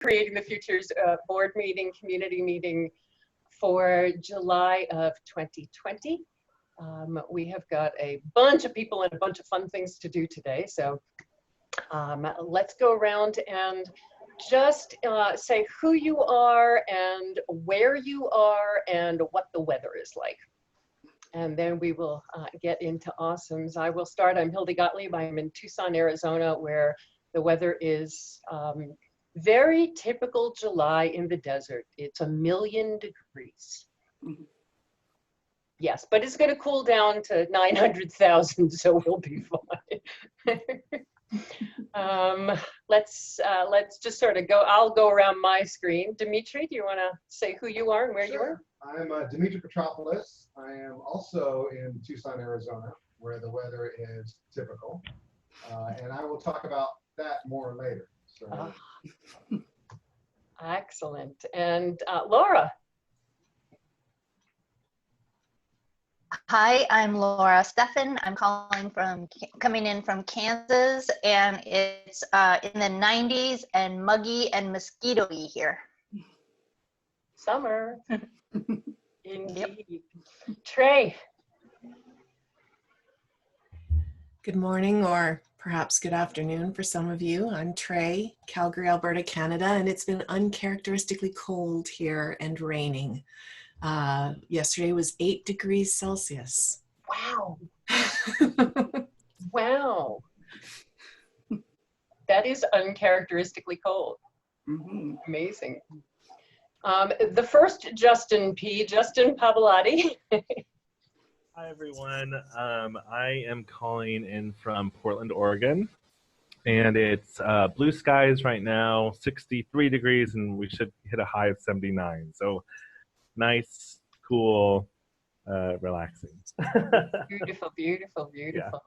Creating the Futures board meeting, community meeting for July of 2020. We have got a bunch of people and a bunch of fun things to do today. So let's go around and just say who you are and where you are and what the weather is like. And then we will get into awesomes. I will start. I'm Hildy Gottlieb. I'm in Tucson, Arizona, where the weather is very typical July in the desert. It's 1,000,000 degrees. Yes, but it's going to cool down to 900,000, so we'll be fine. Let's just sort of go. I'll go around my screen. Dimitri, do you want to say who you are and where you are? I'm Dimitri Petropoulos. I am also in Tucson, Arizona, where the weather is typical, and I will talk about that more later. So. Excellent. And Laura. Hi, I'm Laura Steffen. I'm coming in from Kansas, and it's in the 90s and muggy and mosquito-y here. Summer. Indeed. Yep. Trey. Good morning, or perhaps good afternoon for some of you. I'm Trey, Calgary, Alberta, Canada, and it's been uncharacteristically cold here and raining. Yesterday was 8 degrees Celsius. Wow. Wow. That is uncharacteristically cold. Mm-hmm. Amazing. The first Justin Pavlotti. Hi, everyone. I am calling in from Portland, Oregon, and it's blue skies right now, 63 degrees, and we should hit a high of 79. So nice, cool, relaxing. Beautiful, beautiful, beautiful.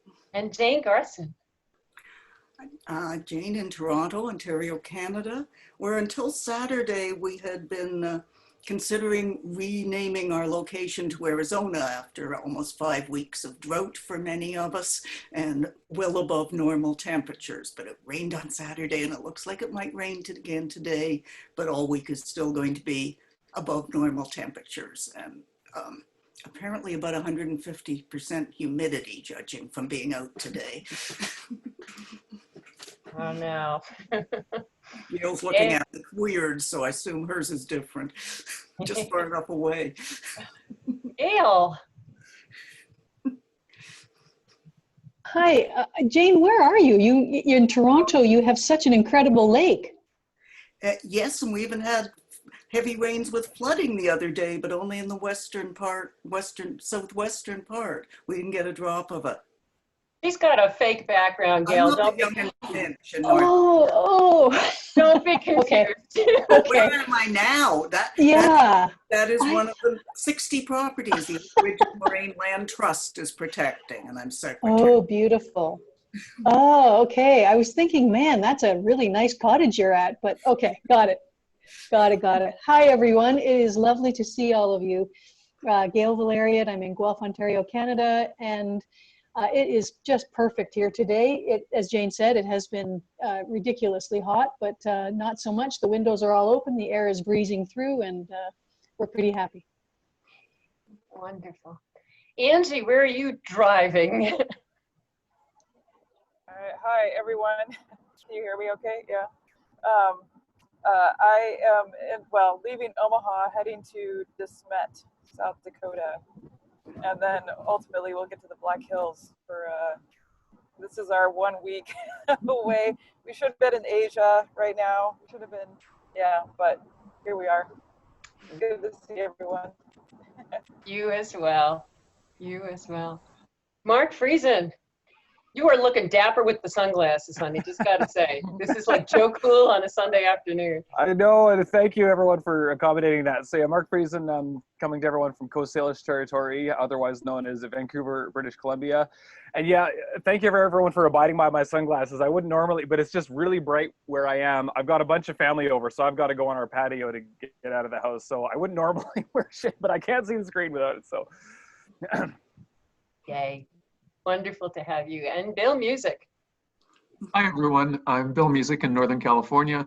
Yeah. And Jane Garson. Jane in Toronto, Ontario, Canada, where until Saturday we had been considering renaming our location to Arizona after almost 5 weeks of drought for many of us and well above normal temperatures. But it rained on Saturday and it looks like it might rain again today, but all week is still going to be above normal temperatures and apparently about 150% humidity, judging from being out today. Oh no. Gail's looking at it weird, so I assume hers is different. Just far enough away. Gail. Hi, Jane, where are you? You're in Toronto. You have such an incredible lake. Yes, and we even had heavy rains with flooding the other day, but only in the southwestern part. We didn't get a drop of it. She's got a fake background, Gail. Don't be Don't be confused. Okay. Where am I now? That is one of the 60 properties the Original Moraine Land Trust is protecting, and I'm secretary. Oh, beautiful. Oh, okay. I was thinking, man, that's a really nice cottage you're at, but okay, got it. Got it. Hi, everyone. It is lovely to see all of you. Gail Valerian. I'm in Guelph, Ontario, Canada, and it is just perfect here today. As Jane said, it has been ridiculously hot, but not so much. The windows are all open, the air is breezing through, and we're pretty happy. Wonderful. Angie, where are you driving? Hi, everyone. Can you hear me okay? Yeah. I am, leaving Omaha, heading to De Smet, South Dakota. And then ultimately we'll get to the Black Hills for, this is our 1 week away. We should have been in Asia right now. We should have been, but here we are. Good to see everyone. You as well. Mark Friesen, you are looking dapper with the sunglasses, honey. Just gotta say, this is like Joe Cool on a Sunday afternoon. I know, and thank you everyone for accommodating that. So yeah, Mark Friesen, I'm coming to everyone from Coast Salish Territory, otherwise known as Vancouver, British Columbia. And yeah, thank you for everyone for abiding by my sunglasses. I wouldn't normally, but it's just really bright where I am. I've got a bunch of family over, so I've got to go on our patio to get out of the house. So I wouldn't normally wear shade, but I can't see the screen without it, so. Yay. Wonderful to have you. And Bill Music. Hi, everyone. I'm Bill Music in Northern California.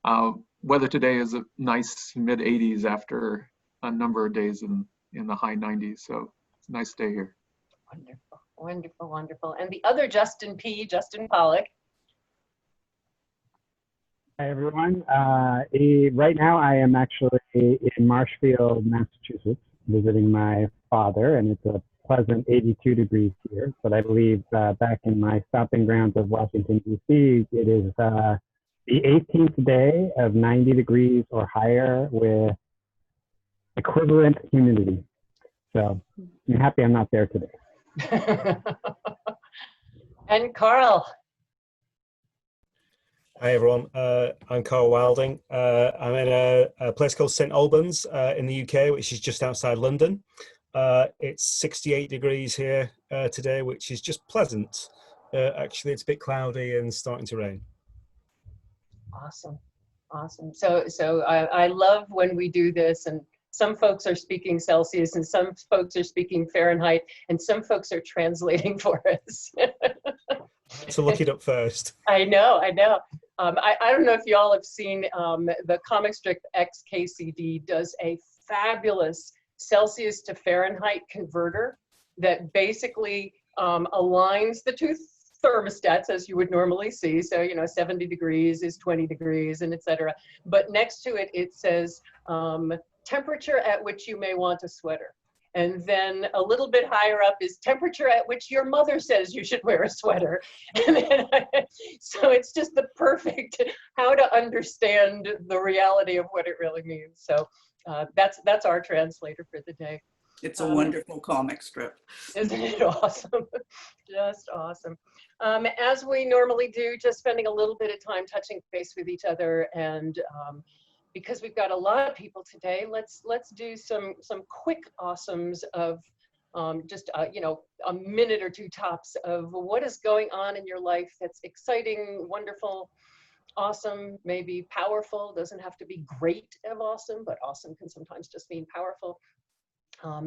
Weather today is a nice mid 80s after a number of days in the high 90s. So it's a nice day here. Wonderful, wonderful, wonderful. And the other Justin Justin Pollock. Hi, everyone. Right now, I am actually in Marshfield, Massachusetts, visiting my father, and it's a pleasant 82 degrees here. But I believe back in my stomping grounds of Washington, D.C., it is the 18th day of 90 degrees or higher with equivalent humidity. So I'm happy I'm not there today. And Carl. Hi everyone, I'm Carl Wilding. I'm in a place called St Albans in the UK, which is just outside London. It's 68 degrees here today, which is just pleasant. Actually, it's a bit cloudy and starting to rain. Awesome, awesome. So I love when we do this, and some folks are speaking Celsius and some folks are speaking Fahrenheit and some folks are translating for us. So look it up first. I know. I don't know if you all have seen the comic strip XKCD does a fabulous Celsius to Fahrenheit converter that basically aligns the two thermostats as you would normally see. So, 70 degrees is 20 degrees and etc. But next to it, it says temperature at which you may want a sweater. And then a little bit higher up is temperature at which your mother says you should wear a sweater. And then so it's just the perfect how to understand the reality of what it really means. So that's our translator for the day. It's a wonderful comic strip. Isn't it awesome? Just awesome. As we normally do, just spending a little bit of time touching base with each other, and because we've got a lot of people today, let's do some quick awesomes of just a minute or two tops of what is going on in your life that's exciting, wonderful, awesome, maybe powerful. Doesn't have to be great of awesome, but awesome can sometimes just mean powerful.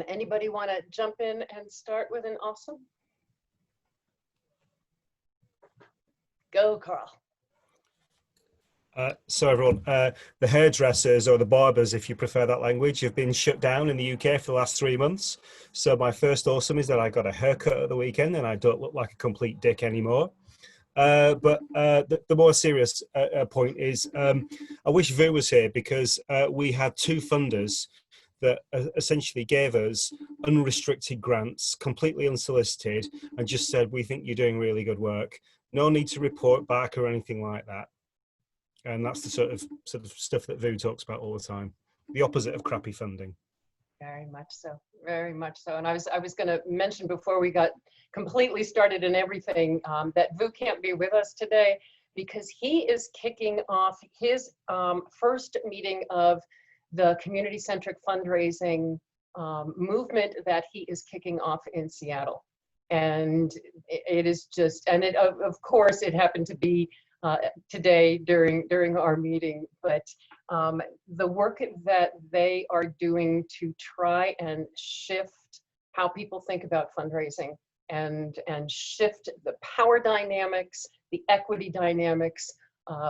Anybody want to jump in and start with an awesome? Go, Carl. So everyone, the hairdressers or the barbers, if you prefer that language, have been shut down in the UK for the last 3 months. So my first awesome is that I got a haircut at the weekend and I don't look like a complete dick anymore. But the more serious point is I wish Vu was here, because we had two funders that essentially gave us unrestricted grants, completely unsolicited, and just said, we think you're doing really good work. No need to report back or anything like that. And that's the sort of stuff that Vu talks about all the time. The opposite of crappy funding. Very much so, very much so. And I was going to mention before we got completely started and everything that Vu can't be with us today because he is kicking off his first meeting of the community-centric fundraising movement that he is kicking off in Seattle. And it is just, and it, of course, it happened to be today during our meeting, but the work that they are doing to try and shift how people think about fundraising and shift the power dynamics, the equity dynamics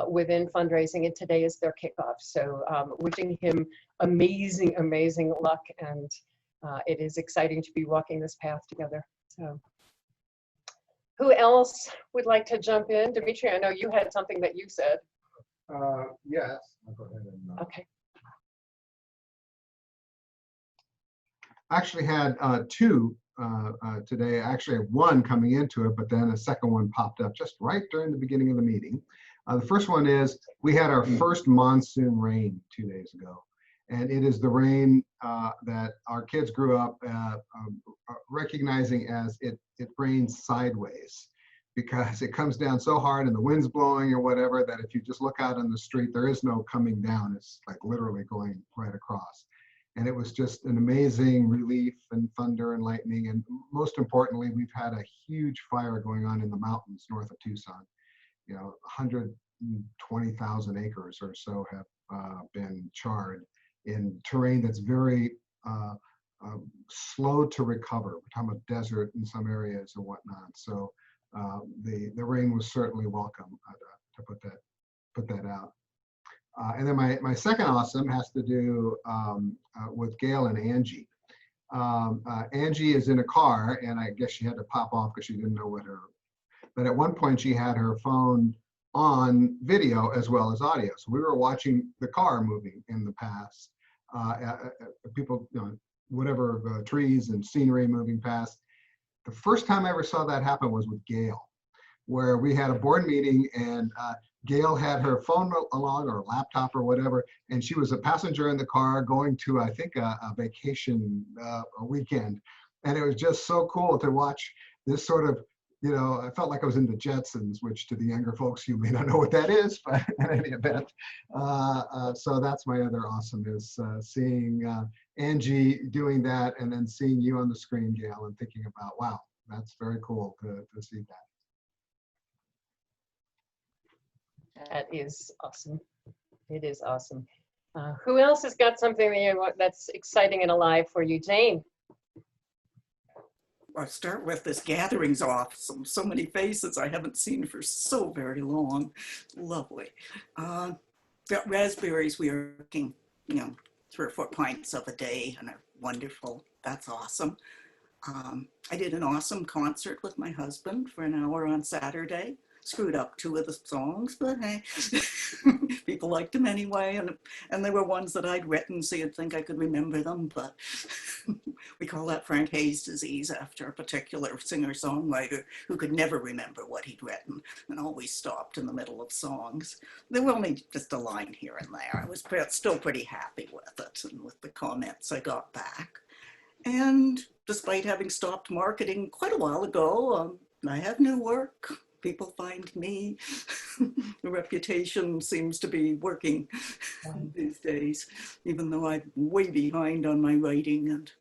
within fundraising, and today is their kickoff. So wishing him amazing luck, and it is exciting to be walking this path together. So. Who else would like to jump in? Dimitri, I know you had something that you said. Yes, I'll go ahead and. Okay. I actually had two today. I actually had one coming into it, but then a second one popped up just right during the beginning of the meeting. The first one is we had our first monsoon rain 2 days ago. And it is the rain that our kids grew up recognizing as it rains sideways, because it comes down so hard and the wind's blowing or whatever that if you just look out on the street, there is no coming down. It's like literally going right across. And it was just an amazing relief and thunder and lightning. And most importantly, we've had a huge fire going on in the mountains north of Tucson. 120,000 acres or so have been charred in terrain that's very slow to recover. We're talking about desert in some areas and whatnot. So the rain was certainly welcome to put that out. And then my second awesome has to do with Gail and Angie. Angie is in a car, and I guess she had to pop off because she didn't know what her, but at one point she had her phone on video as well as audio. So we were watching the car moving in the past, people, you know, whatever, trees and scenery moving past. The first time I ever saw that happen was with Gail, where we had a board meeting and Gail had her phone along, or laptop or whatever, and she was a passenger in the car going to, I think, a vacation, a weekend. And it was just so cool to watch this sort of, you know, I felt like I was in the Jetsons, which to the younger folks, you may not know what that is, but in any event. So that's my other awesome, is seeing Angie doing that, and then seeing you on the screen, Gail, and thinking about, wow, that's very cool to see that. That is awesome. It is awesome. Who else has got something that's exciting and alive for you? Jane? I'll start with this gathering's off. So many faces I haven't seen for so very long. Lovely. Got raspberries. We are making, you know, 3 or 4 pints of a day, and are wonderful. That's awesome. I did an awesome concert with my husband for an hour on Saturday. Screwed up 2 of the songs, but hey, people liked them anyway. And they were ones that I'd written, so you'd think I could remember them, but we call that Frank Hayes disease, after a particular singer-songwriter who could never remember what he'd written and always stopped in the middle of songs. There were only just a line here and there. I was still pretty happy with it and with the comments I got back. And despite having stopped marketing quite a while ago, I have new work. People find me. The reputation seems to be working these days, even though I'm way behind on my writing and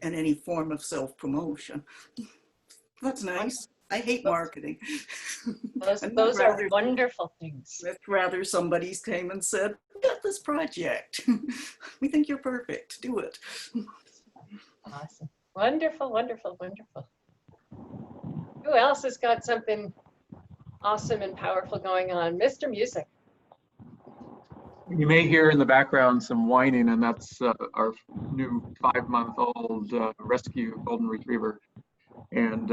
any form of self-promotion. That's nice. I hate marketing. Those are wonderful things. I'd rather somebody came and said, we got this project. We think you're perfect. Do it. Awesome. Wonderful, wonderful, wonderful. Who else has got something awesome and powerful going on? Mr. Music. You may hear in the background some whining, and that's our new 5-month-old rescue golden retriever. And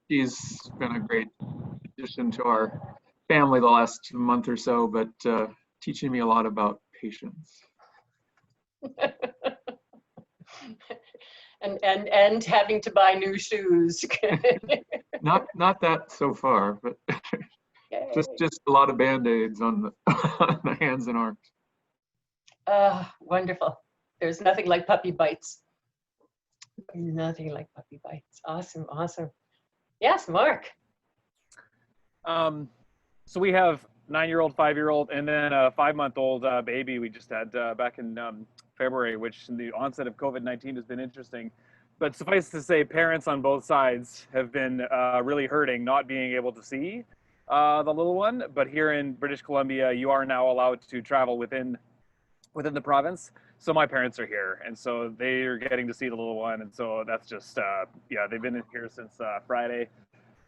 he's been a great addition to our family the last month or so, but teaching me a lot about patience. and having to buy new shoes. not that so far, but just a lot of band-aids on the hands and arms. Wonderful. There's nothing like puppy bites. Nothing like puppy bites. Awesome, awesome. Yes, Mark. So we have 9-year-old, 5-year-old, and then a 5-month-old baby we just had back in February, which in the onset of COVID-19 has been interesting. But suffice to say, parents on both sides have been really hurting not being able to see the little one. But here in British Columbia, you are now allowed to travel within the province. So my parents are here, and so they are getting to see the little one. And so that's just, yeah, they've been here since Friday.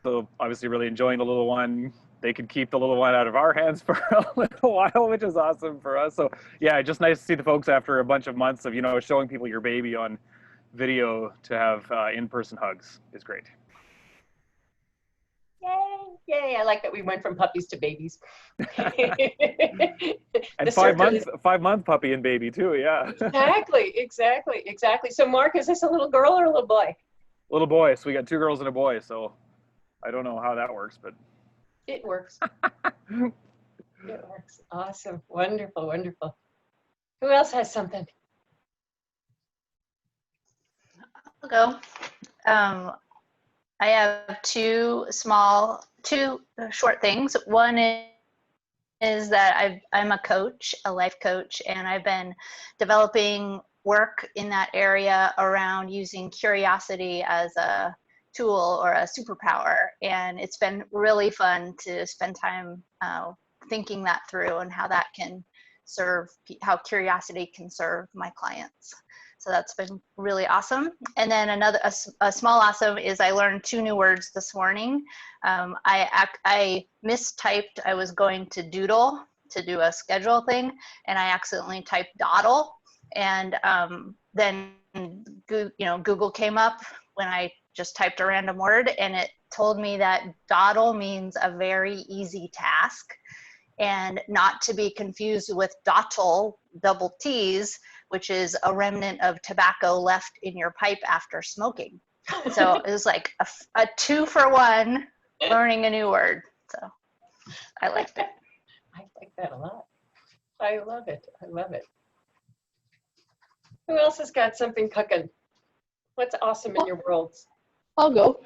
So obviously really enjoying the little one. They could keep the little one out of our hands for a little while, which is awesome for us. So yeah, just nice to see the folks after a bunch of months of, you know, showing people your baby on video, to have in-person hugs is great. Yay, yay. I like that we went from puppies to babies. And 5-month puppy and baby too, yeah. Exactly. So Mark, is this a little girl or a little boy? Little boy, so we got 2 girls and a boy, so I don't know how that works, but. It works. It works. Awesome. Wonderful, wonderful. Who else has something? I'll go. I have 2 short things. One is that I'm a coach, a life coach, and I've been developing work in that area around using curiosity as a tool or a superpower, and it's been really fun to spend time thinking that through and how that can serve, how curiosity can serve my clients. So that's been really awesome. And then another a small awesome is I learned 2 new words this morning. I mistyped. I was going to doodle to do a schedule thing, and I accidentally typed dawdle, and then Google came up when I just typed a random word, and it told me that dawdle means a very easy task, and not to be confused with dottle, double T's, which is a remnant of tobacco left in your pipe after smoking. So it was like a 2-for-1 learning a new word. So I liked it. I like that a lot. I love it. I love it. Who else has got something cooking? What's awesome in your worlds? I'll go.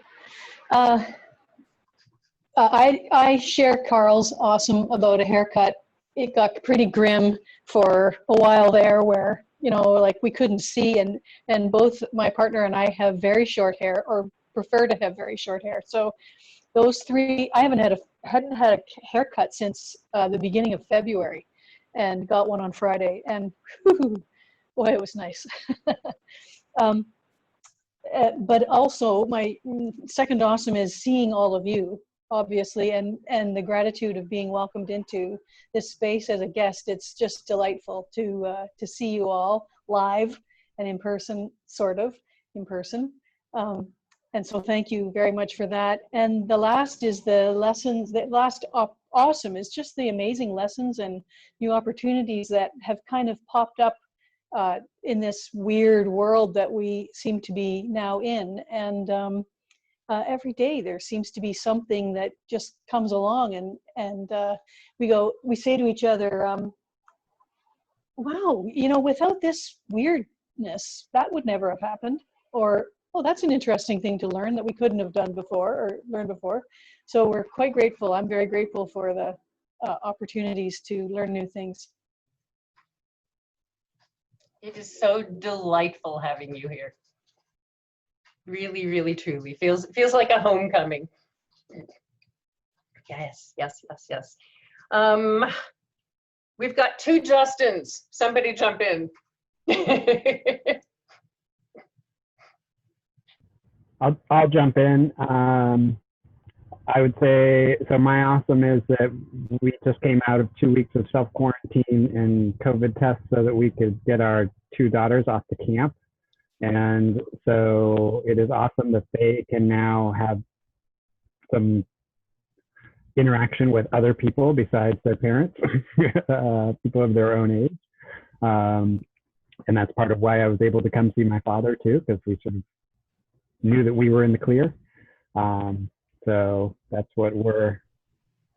I share Carl's awesome about a haircut. It got pretty grim for a while there where, like we couldn't see, and both my partner and I have very short hair, or prefer to have very short hair. So those three, I hadn't had a haircut since the beginning of February, and got one on Friday, and whew, boy, it was nice. But also my second awesome is seeing all of you, obviously, and the gratitude of being welcomed into this space as a guest. It's just delightful to see you all live and in person, sort of in person. And so thank you very much for that. And the last is the lessons. The last awesome is just the amazing lessons and new opportunities that have kind of popped up in this weird world that we seem to be now in. And every day there seems to be something that just comes along, and we say to each other, wow, without this weirdness, that would never have happened. Or, oh, that's an interesting thing to learn that we couldn't have done before or learned before. So we're quite grateful. I'm very grateful for the opportunities to learn new things. It is so delightful having you here. Really, really, truly feels like a homecoming. Yes, yes, yes, yes. We've got 2 Justins. Somebody jump in. I'll jump in. I would say, so my awesome is that we just came out of 2 weeks of self-quarantine and COVID tests so that we could get our 2 daughters off to camp. And so it is awesome that they can now have some interaction with other people besides their parents, people of their own age. And that's part of why I was able to come see my father too, because we sort of knew that we were in the clear. So that's what we're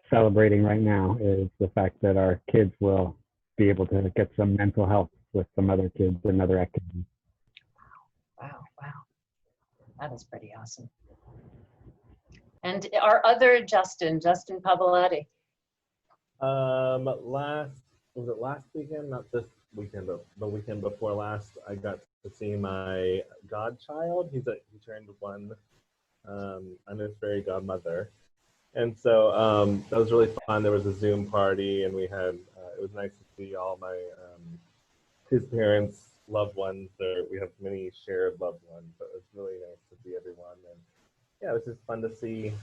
celebrating right now, is the fact that our kids will be able to get some mental health with some other kids and other activities. Wow, wow. That is pretty awesome. And our other Justin Pavolotti. Was it last weekend? Not this weekend, but the weekend before last, I got to see my godchild. He turned 1. I'm his fairy godmother. And so that was really fun. There was a Zoom party, and we had, it was nice to see all my, his parents, loved ones. We have many shared loved ones, so it was really nice to see everyone. And yeah, it was just fun to see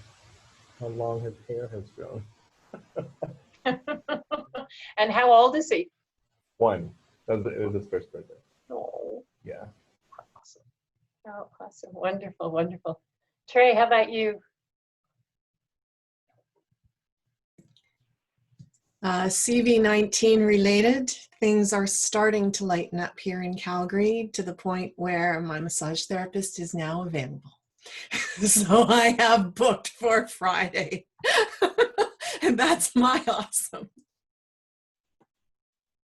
how long his hair has grown. And how old is he? 1. It was his first birthday. Oh, Yeah. awesome. Oh, awesome. Wonderful, wonderful. Trey, how about you? CV-19 related, things are starting to lighten up here in Calgary to the point where my massage therapist is now available. So I have booked for Friday. And that's my awesome.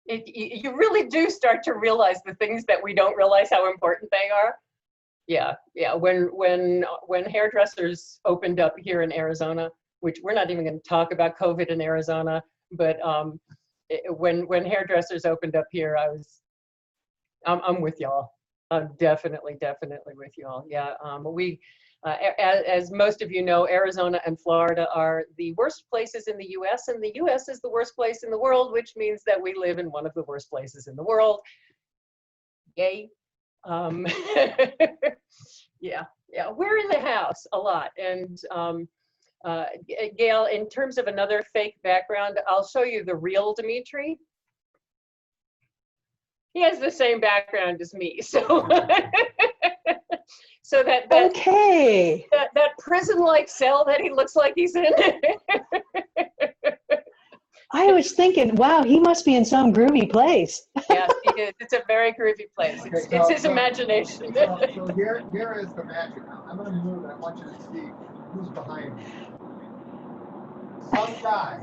You really do start to realize the things that we don't realize how important they are. Yeah, yeah. When hairdressers opened up here in Arizona, which we're not even going to talk about COVID in Arizona, but when hairdressers opened up here, I'm with y'all. I'm definitely with y'all. Yeah, as most of you know, Arizona and Florida are the worst places in the U.S., and the U.S. is the worst place in the world, which means that we live in one of the worst places in the world. Yay. Yeah, we're in the house a lot, and Gail, in terms of another fake background, I'll show you the real Dimitri. He has the same background as me, so so that Okay. that prison-like cell that he looks like he's in. I was thinking, wow, he must be in some groovy place. Yes, he is. It's a very groovy place. It's his imagination. So here is the magic. I'm going to move and I want you to see who's behind me. Some guy.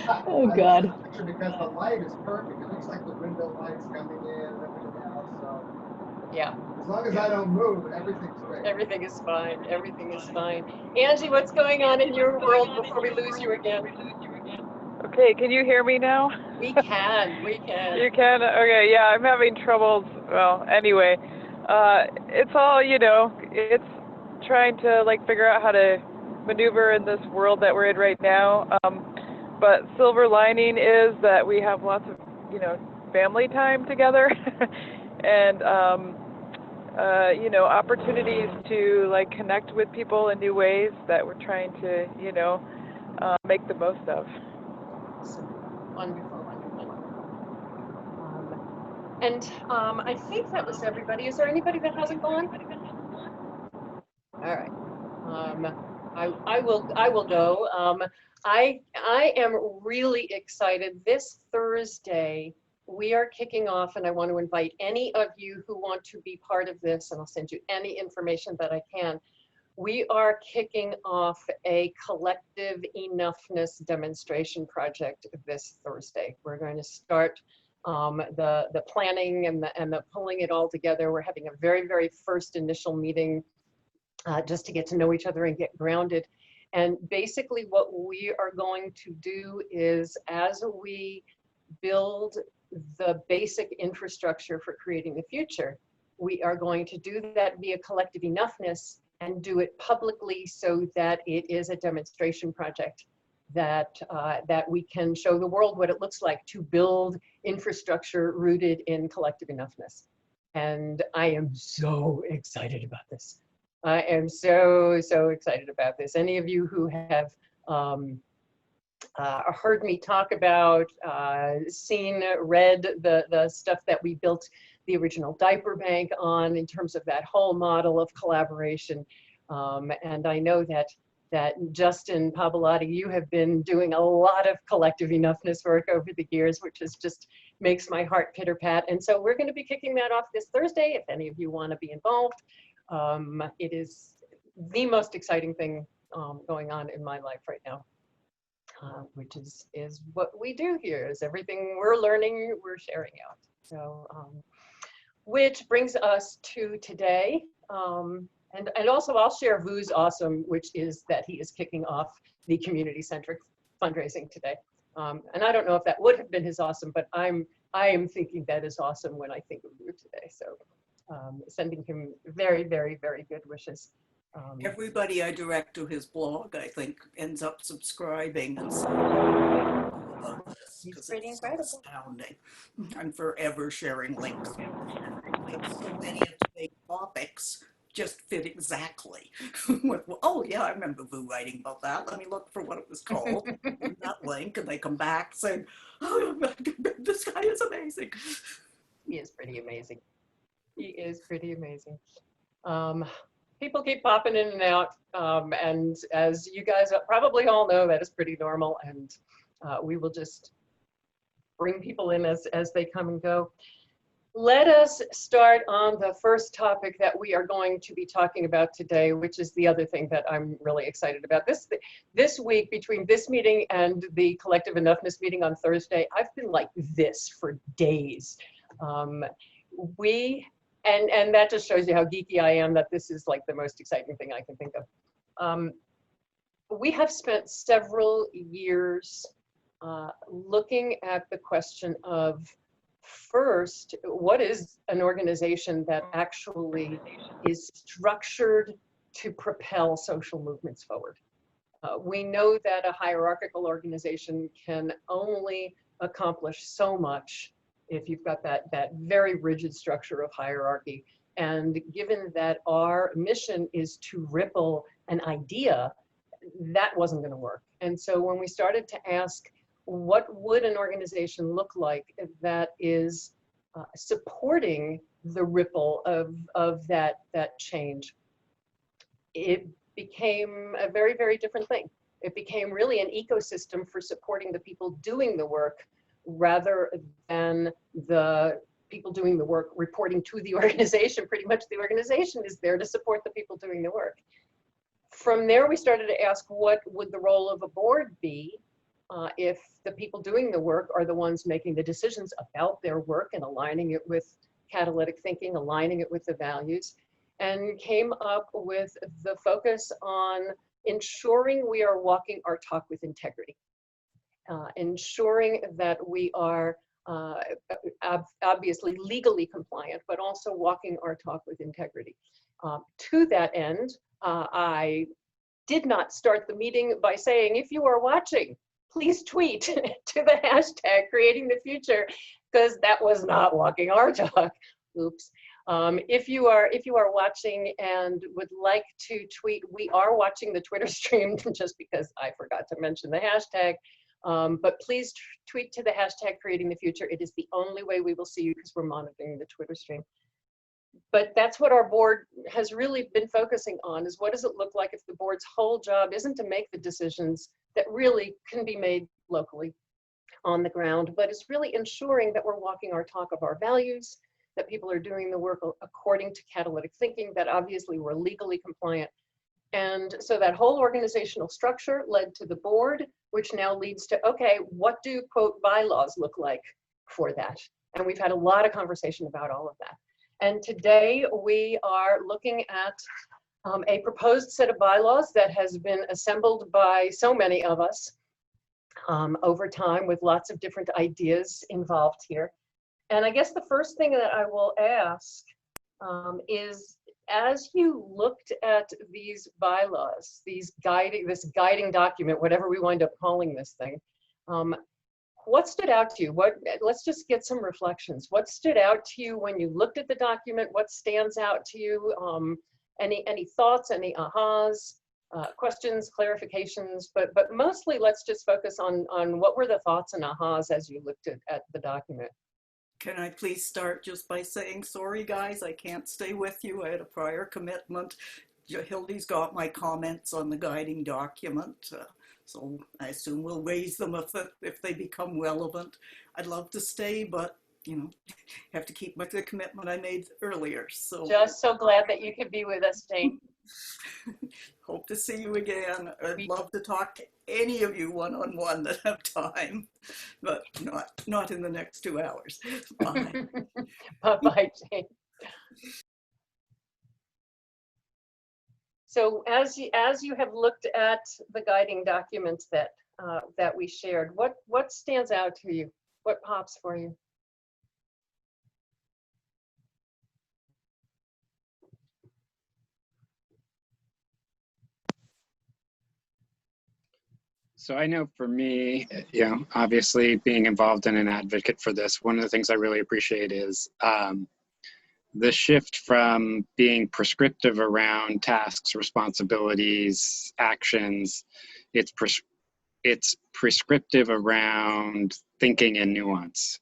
Oh, God. Because the light is perfect. It looks like the window light's coming in and everything else. So Yeah. as long as I don't move, everything's great. Everything is fine. Everything is fine. Angie, what's going on in your world before we lose you again? Okay, can you hear me now? We can. We can. You can? Okay, yeah, I'm having troubles. Well, anyway, it's all, you know, it's trying to like figure out how to maneuver in this world that we're in right now. But silver lining is that we have lots of, you know, family time together and, you know, opportunities to like connect with people in new ways that we're trying to, you know, make the most of. Wonderful, wonderful. I think that was everybody. Is there anybody that hasn't gone? All right. I will go. I am really excited. This Thursday, we are kicking off, and I want to invite any of you who want to be part of this, and I'll send you any information that I can. We are kicking off a collective enoughness demonstration project this Thursday. We're going to start the planning and the pulling it all together. We're having a very, very first initial meeting just to get to know each other and get grounded. And basically what we are going to do is, as we build the basic infrastructure for creating the future, we are going to do that via collective enoughness and do it publicly so that it is a demonstration project that, that we can show the world what it looks like to build infrastructure rooted in collective enoughness. And I am so excited about this. I am so, so excited about this. Any of you who have heard me talk about, seen, read the stuff that we built the original diaper bank on in terms of that whole model of collaboration. And I know that Justin Pavolotti, you have been doing a lot of collective enoughness work over the years, which is just makes my heart pitter pat. And so we're going to be kicking that off this Thursday. If any of you want to be involved, it is the most exciting thing going on in my life right now, which is what we do here. Is everything we're learning, we're sharing out. So, which brings us to today. And also I'll share Vu's awesome, which is that he is kicking off the community-centric fundraising today. And I don't know if that would have been his awesome, but I am thinking that is awesome when I think of Vu today. So sending him very, very, very good wishes. Everybody I direct to his blog, I think, ends up subscribing and saying, It's pretty incredible. Astounding. I'm forever sharing links. So many of today's topics just fit exactly. Oh yeah, I remember Vu writing about that. Let me look for what it was called. That link, and they come back saying, "Oh, this guy is amazing." He is pretty amazing. He is pretty amazing. People keep popping in and out, and as you guys probably all know, that is pretty normal, and we will just bring people in as they come and go. Let us start on the first topic that we are going to be talking about today, which is the other thing that I'm really excited about. This week, between this meeting and the Collective Enoughness meeting on Thursday, I've been like this for days. And that just shows you how geeky I am, that this is like the most exciting thing I can think of. We have spent several years looking at the question of, first, what is an organization that actually is structured to propel social movements forward? We know that a hierarchical organization can only accomplish so much if you've got that very rigid structure of hierarchy. And given that our mission is to ripple an idea, that wasn't going to work. And so when we started to ask, what would an organization look like that is supporting the ripple of that change, it became a very, very different thing. It became really an ecosystem for supporting the people doing the work rather than the people doing the work reporting to the organization. Pretty much the organization is there to support the people doing the work. From there, we started to ask, what would the role of a board be if the people doing the work are the ones making the decisions about their work and aligning it with catalytic thinking, aligning it with the values, and came up with the focus on ensuring we are walking our talk with integrity, ensuring that we are obviously legally compliant, but also walking our talk with integrity. To that end, I did not start the meeting by saying, if you are watching, please tweet to the hashtag creating the future, because that was not walking our talk. Oops. If you are watching and would like to tweet, we are watching the Twitter stream just because I forgot to mention the hashtag. But please tweet to the hashtag creating the future. It is the only way we will see you because we're monitoring the Twitter stream. But that's what our board has really been focusing on, is what does it look like if the board's whole job isn't to make the decisions that really can be made locally on the ground, but it's really ensuring that we're walking our talk of our values, that people are doing the work according to catalytic thinking, that obviously we're legally compliant. And so that whole organizational structure led to the board, which now leads to, okay, what do, quote, bylaws look like for that? And we've had a lot of conversation about all of that. And today we are looking at a proposed set of bylaws that has been assembled by so many of us over time, with lots of different ideas involved here. And I guess the first thing that I will ask is, as you looked at these bylaws, this guiding document, whatever we wind up calling this thing, what stood out to you? Let's just get some reflections. What stood out to you when you looked at the document? What stands out to you? Any thoughts, any ahas, questions, clarifications? But mostly let's just focus on what were the thoughts and ahas as you looked at the document. Can I please start just by saying, sorry guys, I can't stay with you. I had a prior commitment. Hildy's got my comments on the guiding document. So I assume we'll raise them if they become relevant. I'd love to stay, but you know, have to keep with the commitment I made earlier. So just so glad that you could be with us, Jane. Hope to see you again. I'd love to talk to any of you one-on-one that have time, but not in the next 2 hours. Bye. Bye-bye, Jane. So as you have looked at the guiding documents that we shared, what stands out to you? What pops for you? So I know for me, you know, obviously being involved and an advocate for this, one of the things I really appreciate is the shift from being prescriptive around tasks, responsibilities, actions. It's prescriptive around thinking and nuance,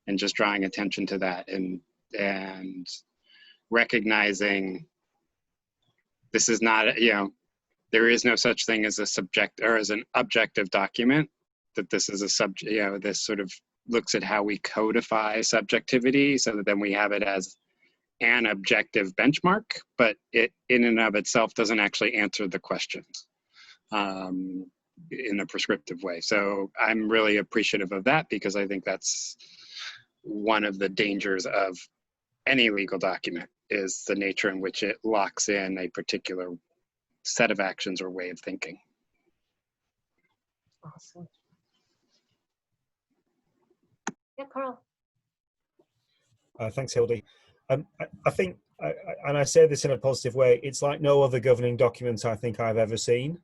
and just drawing attention to that and recognizing this is not, you know, there is no such thing as a subject or as an objective document, that this is a subject, you know, this sort of looks at how we codify subjectivity so that then we have it as an objective benchmark, but it in and of itself doesn't actually answer the questions in a prescriptive way. So I'm really appreciative of that, because I think that's one of the dangers of any legal document, is the nature in which it locks in a particular set of actions or way of thinking. Awesome. Yeah, Carl. Thanks, Hildy. I think, and I say this in a positive way, it's like no other governing document I think I've ever seen.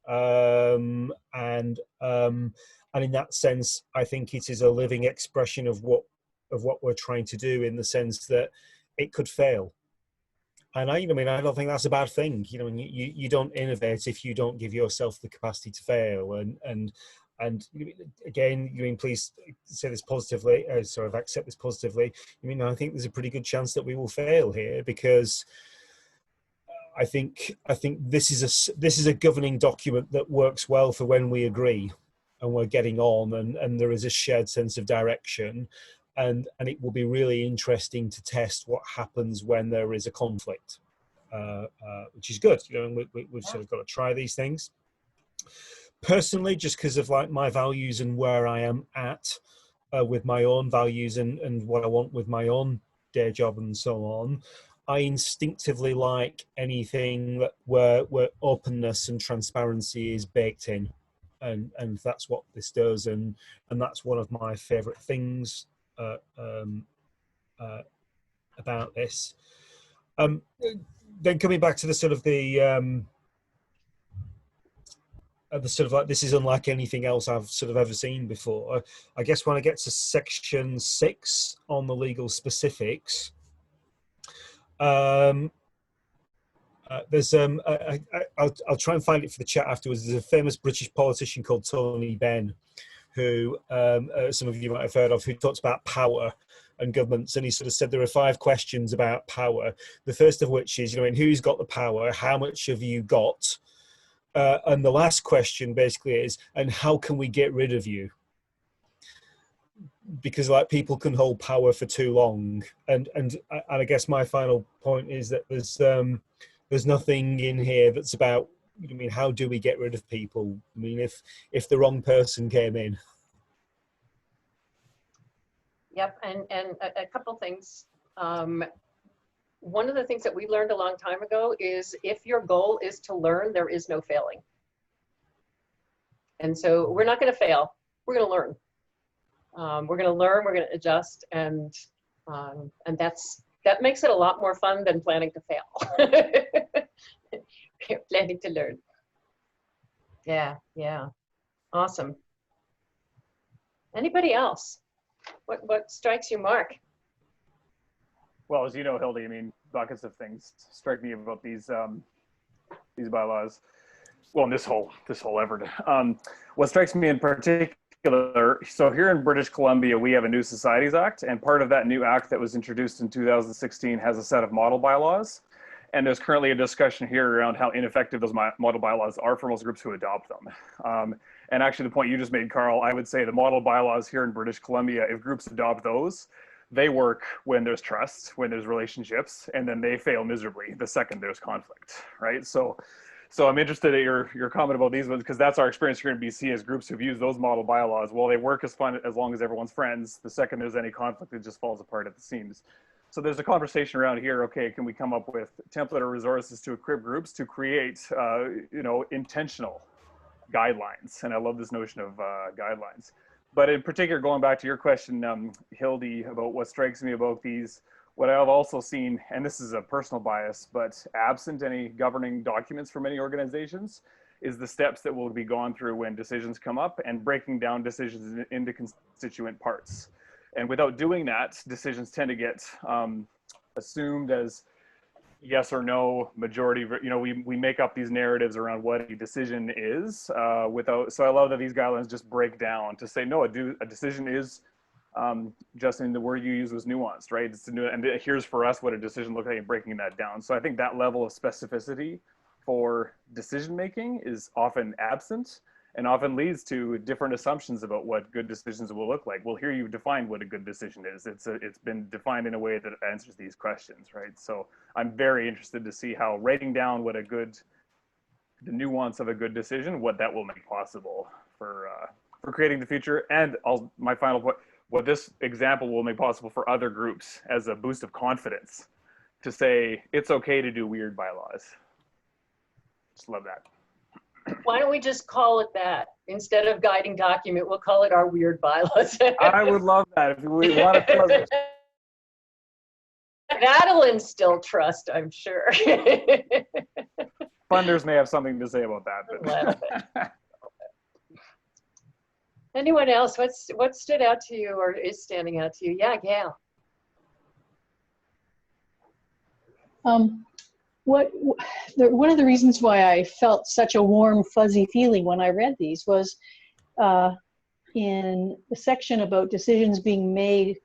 And in that sense, I think it is a living expression of what of what we're trying to do, in the sense that it could fail. And I don't think that's a bad thing. You don't innovate if you don't give yourself the capacity to fail. And again, please say this positively. Accept this positively. I think there's a pretty good chance that we will fail here, because I think this is a governing document that works well for when we agree and we're getting on, and there is a shared sense of direction. And it will be really interesting to test what happens when there is a conflict, which is good. We've sort of got to try these things. Personally, just because of like my values and where I am at with my own values and what I want with my own day job and so on, I instinctively like anything where openness and transparency is baked in, and that's what this does, and that's one of my favorite things about this. Then coming back to the sort of this is unlike anything else I've sort of ever seen before. I guess when I get to section 6 on the legal specifics, there's I'll try and find it for the chat afterwards. There's a famous British politician called Tony Benn, who some of you might have heard of, who talks about power and governments, and he sort of said there are 5 questions about power. The first of which is, and who's got the power, how much have you got, and the last question basically is, and how can we get rid of you? Because like people can hold power for too long, and I guess my final point is that there's nothing in here that's about, how do we get rid of people? If the wrong person came in. Yep, and a couple things. One of the things that we learned a long time ago is if your goal is to learn, there is no failing. And so we're not going to fail. We're going to learn. We're going to learn. We're going to adjust, and that makes it a lot more fun than planning to fail. Planning to learn. Yeah, awesome. Anybody else? What strikes you, Mark? Well, as you know, Hildy, buckets of things strike me about these bylaws. Well, in this whole effort. What strikes me in particular, so here in British Columbia, we have a New Societies Act, and part of that new act that was introduced in 2016 has a set of model bylaws. And there's currently a discussion here around how ineffective those model bylaws are for most groups who adopt them. And actually the point you just made, Carl, I would say the model bylaws here in British Columbia, if groups adopt those, they work when there's trust, when there's relationships, and then they fail miserably the second there's conflict, right? So I'm interested at your comment about these ones, because that's our experience here in BC as groups who've used those model bylaws. Well, they work as long as everyone's friends. The second there's any conflict, it just falls apart at the seams. So there's a conversation around here, okay, can we come up with template or resources to equip groups to create, intentional guidelines? And I love this notion of guidelines. But in particular, going back to your question, Hildy, about what strikes me about these, what I've also seen, and this is a personal bias, but absent any governing documents for many organizations, is the steps that will be gone through when decisions come up and breaking down decisions into constituent parts. And without doing that, decisions tend to get assumed as yes or no, majority. We make up these narratives around what a decision is so I love that these guidelines just break down to say, no, a decision is, Justin, the word you used was nuanced, right? And here's for us what a decision looks like and breaking that down. So I think that level of specificity for decision-making is often absent, and often leads to different assumptions about what good decisions will look like. Well, here you've defined what a good decision is. It's been defined in a way that answers these questions, right? So I'm very interested to see how writing down what the nuance of a good decision, what that will make possible for creating the future. And my final point, what this example will make possible for other groups as a boost of confidence to say, it's okay to do weird bylaws. Just love that. Why don't we just call it that? Instead of guiding document, we'll call it our weird bylaws. I would love that. If we want to That'll instill trust, I'm sure. Funders may have something to say about that. But. Anyone else? What stood out to you or is standing out to you? Yeah, Gail. One of the reasons why I felt such a warm, fuzzy feeling when I read these was in the section about decisions being made,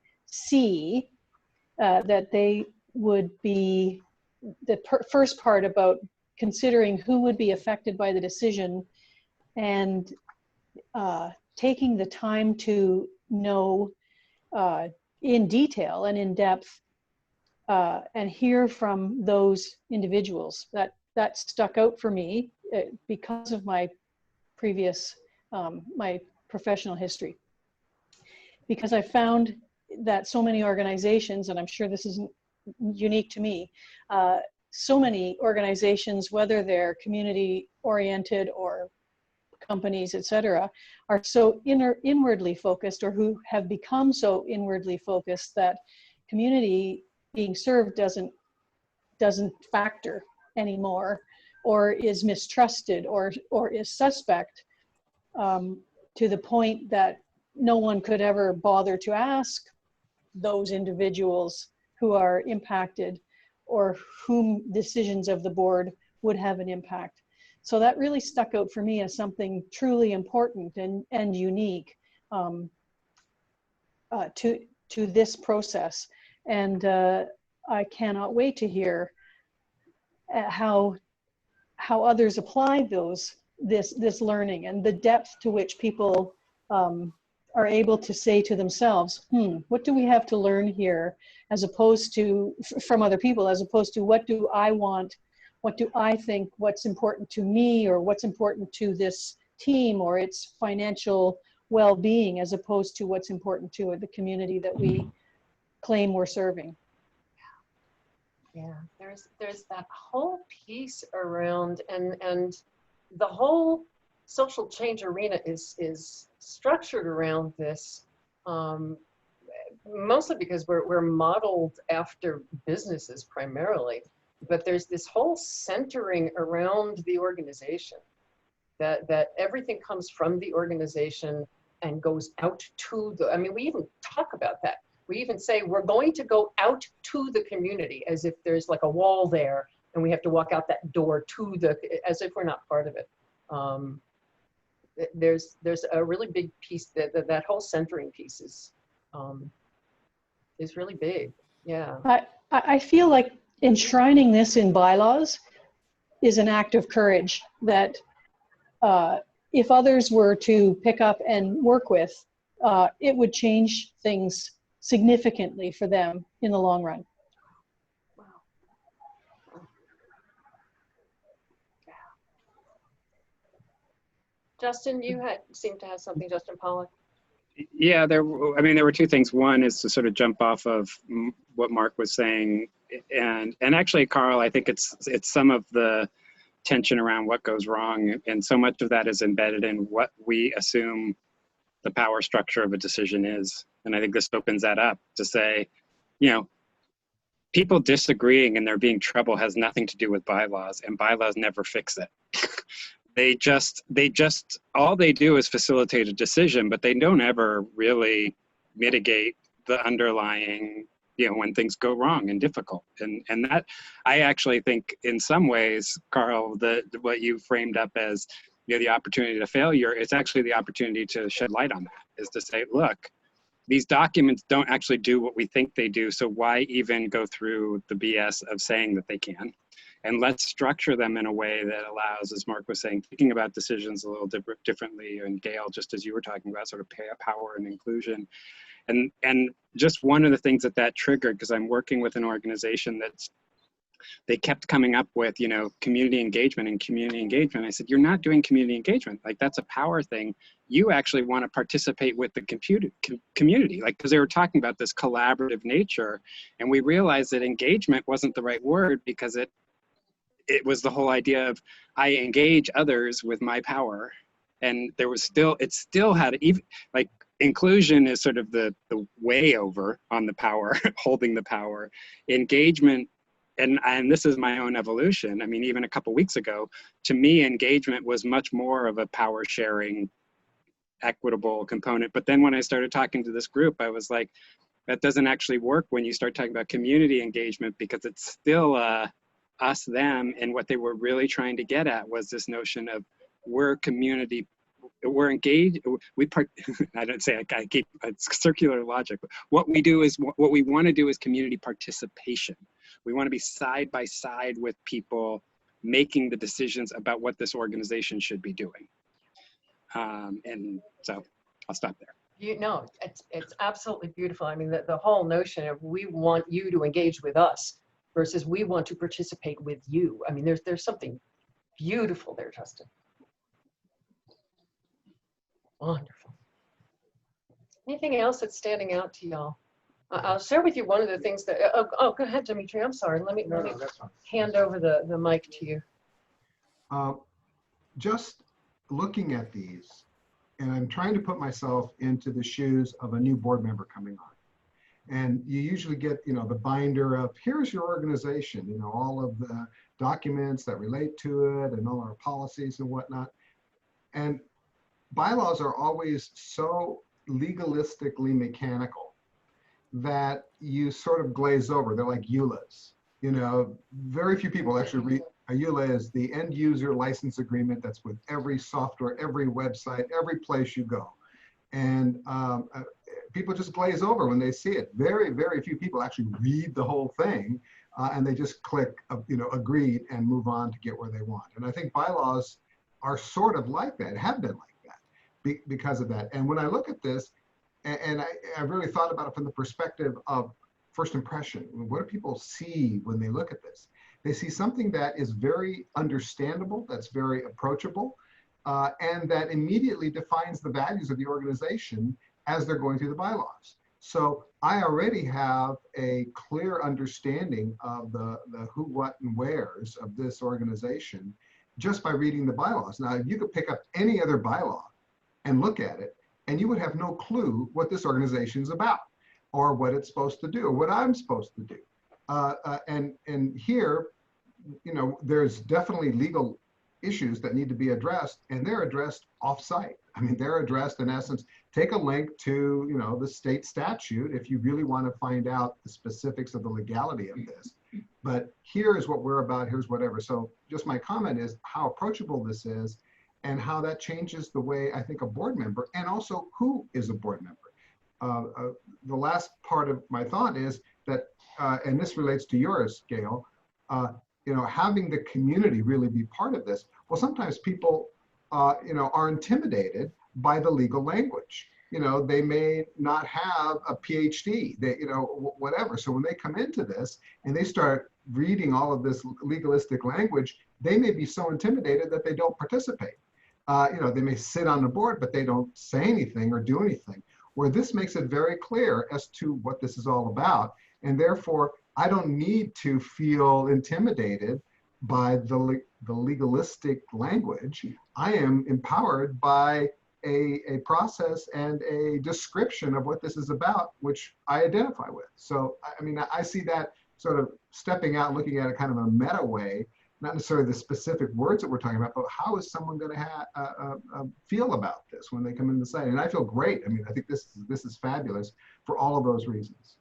that they would be, the first part about considering who would be affected by the decision and taking the time to know in detail and in depth and hear from those individuals. That stuck out for me because of my previous, my professional history. Because I found that so many organizations, and I'm sure this isn't unique to me, so many organizations, whether they're community oriented or companies, etc., are so inwardly focused, or who have become so inwardly focused that community being served doesn't factor anymore, or is mistrusted, or is suspect, to the point that no one could ever bother to ask those individuals who are impacted or whom decisions of the board would have an impact. So that really stuck out for me as something truly important and unique to this process. And I cannot wait to hear how others apply this learning, and the depth to which people are able to say to themselves, what do we have to learn here, as opposed to from other people, as opposed to what do I want, what do I think, what's important to me, or what's important to this team or its financial well-being, as opposed to what's important to the community that we claim we're serving. Yeah, there's that whole piece around, and the whole social change arena is structured around this, mostly because we're modeled after businesses primarily, but there's this whole centering around the organization, that everything comes from the organization and goes out to the, I mean, we even talk about that. We even say we're going to go out to the community, as if there's like a wall there and we have to walk out that door to the, as if we're not part of it. There's a really big piece, that whole centering piece is really big. Yeah. I feel like enshrining this in bylaws is an act of courage that if others were to pick up and work with, it would change things significantly for them in the long run. Wow. Yeah. Justin, you seemed to have something, Justin Pollock. Yeah, there were two things. One is to sort of jump off of what Mark was saying, and actually, Carl, I think it's some of the tension around what goes wrong, and so much of that is embedded in what we assume the power structure of a decision is. And I think this opens that up to say, you know, people disagreeing and there being trouble has nothing to do with bylaws, and bylaws never fix it. They just, all they do is facilitate a decision, but they don't ever really mitigate the underlying, you know, when things go wrong and difficult. And that, I actually think in some ways, Carl, what you framed up as, you know, the opportunity to failure, it's actually the opportunity to shed light on that, is to say, look, these documents don't actually do what we think they do, so why even go through the BS of saying that they can? And let's structure them in a way that allows, as Mark was saying, thinking about decisions a little differently, and Gail, just as you were talking about, sort of power and inclusion. And just one of the things that triggered, because I'm working with an organization they kept coming up with, you know, community engagement. I said, you're not doing community engagement. Like, that's a power thing. You actually want to participate with the community, like, because they were talking about this collaborative nature. And we realized that engagement wasn't the right word, because it was the whole idea of I engage others with my power. And there was it still had, even like, inclusion is sort of the way over on the power, holding the power. Engagement, and this is my own evolution. I mean, even a couple weeks ago, to me, engagement was much more of a power sharing equitable component. But then when I started talking to this group, I was like, that doesn't actually work when you start talking about community engagement, because it's still us, them, and what they were really trying to get at was this notion of we're community, we're engaged, I don't say, I keep, it's circular logic, but what we do is, what we want to do is community participation. We want to be side by side with people making the decisions about what this organization should be doing. And so I'll stop there. You know, it's absolutely beautiful. I mean, the whole notion of we want you to engage with us versus we want to participate with you. I mean, there's something beautiful there, Justin. Wonderful. Anything else that's standing out to y'all? I'll share with you one of the things that, oh, go ahead, Dimitri, I'm sorry. Let me hand over the mic to you. Just looking at these, and I'm trying to put myself into the shoes of a new board member coming on. And you usually get, you know, the binder of, here's your organization, you know, all of the documents that relate to it and all our policies and whatnot. And bylaws are always so legalistically mechanical that you sort of glaze over. They're like EULAs. You know, very few people actually read. A EULA is the end user license agreement that's with every software, every website, every place you go. And people just glaze over when they see it. Very, very few people actually read the whole thing, and they just click, you know, agreed and move on to get where they want. And I think bylaws are sort of like that, have been like that because of that. And when I look at this, and I really thought about it from the perspective of first impression. What do people see when they look at this? They see something that is very understandable, that's very approachable, and that immediately defines the values of the organization as they're going through the bylaws. So I already have a clear understanding of the who, what, and wheres of this organization just by reading the bylaws. Now, you could pick up any other bylaw and look at it, and you would have no clue what this organization is about, or what it's supposed to do, or what I'm supposed to do. And here, you know, there's definitely legal issues that need to be addressed, and they're addressed off-site. I mean, they're addressed in essence. Take a link to, you know, the state statute if you really want to find out the specifics of the legality of this. But here is what we're about, here's whatever. So just my comment is how approachable this is, and how that changes the way I think a board member, and also who is a board member. The last part of my thought is that, and this relates to yours, Gail, you know, having the community really be part of this. Well, sometimes people, you know, are intimidated by the legal language. You know, they may not have a PhD, they, you know, whatever. So when they come into this and they start reading all of this legalistic language, they may be so intimidated that they don't participate. You know, they may sit on the board, but they don't say anything or do anything. Where this makes it very clear as to what this is all about. And therefore, I don't need to feel intimidated by the legalistic language. I am empowered by a process and a description of what this is about, which I identify with. So, I mean, I see that sort of stepping out, looking at it kind of in a meta way, not necessarily the specific words that we're talking about, but how is someone going to feel about this when they come into the site? And I feel great. I mean, I think this is fabulous for all of those reasons.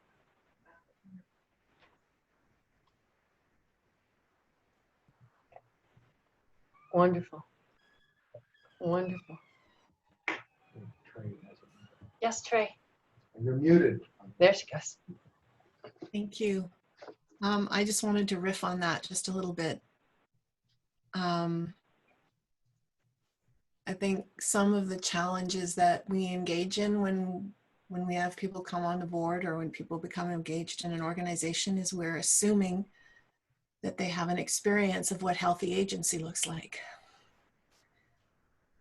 Wonderful. Wonderful. Yes, Trey. You're muted. There she goes. Thank you. I just wanted to riff on that just a little bit. I think some of the challenges that we engage in when we have people come on the board, or when people become engaged in an organization, is we're assuming that they have an experience of what healthy agency looks like.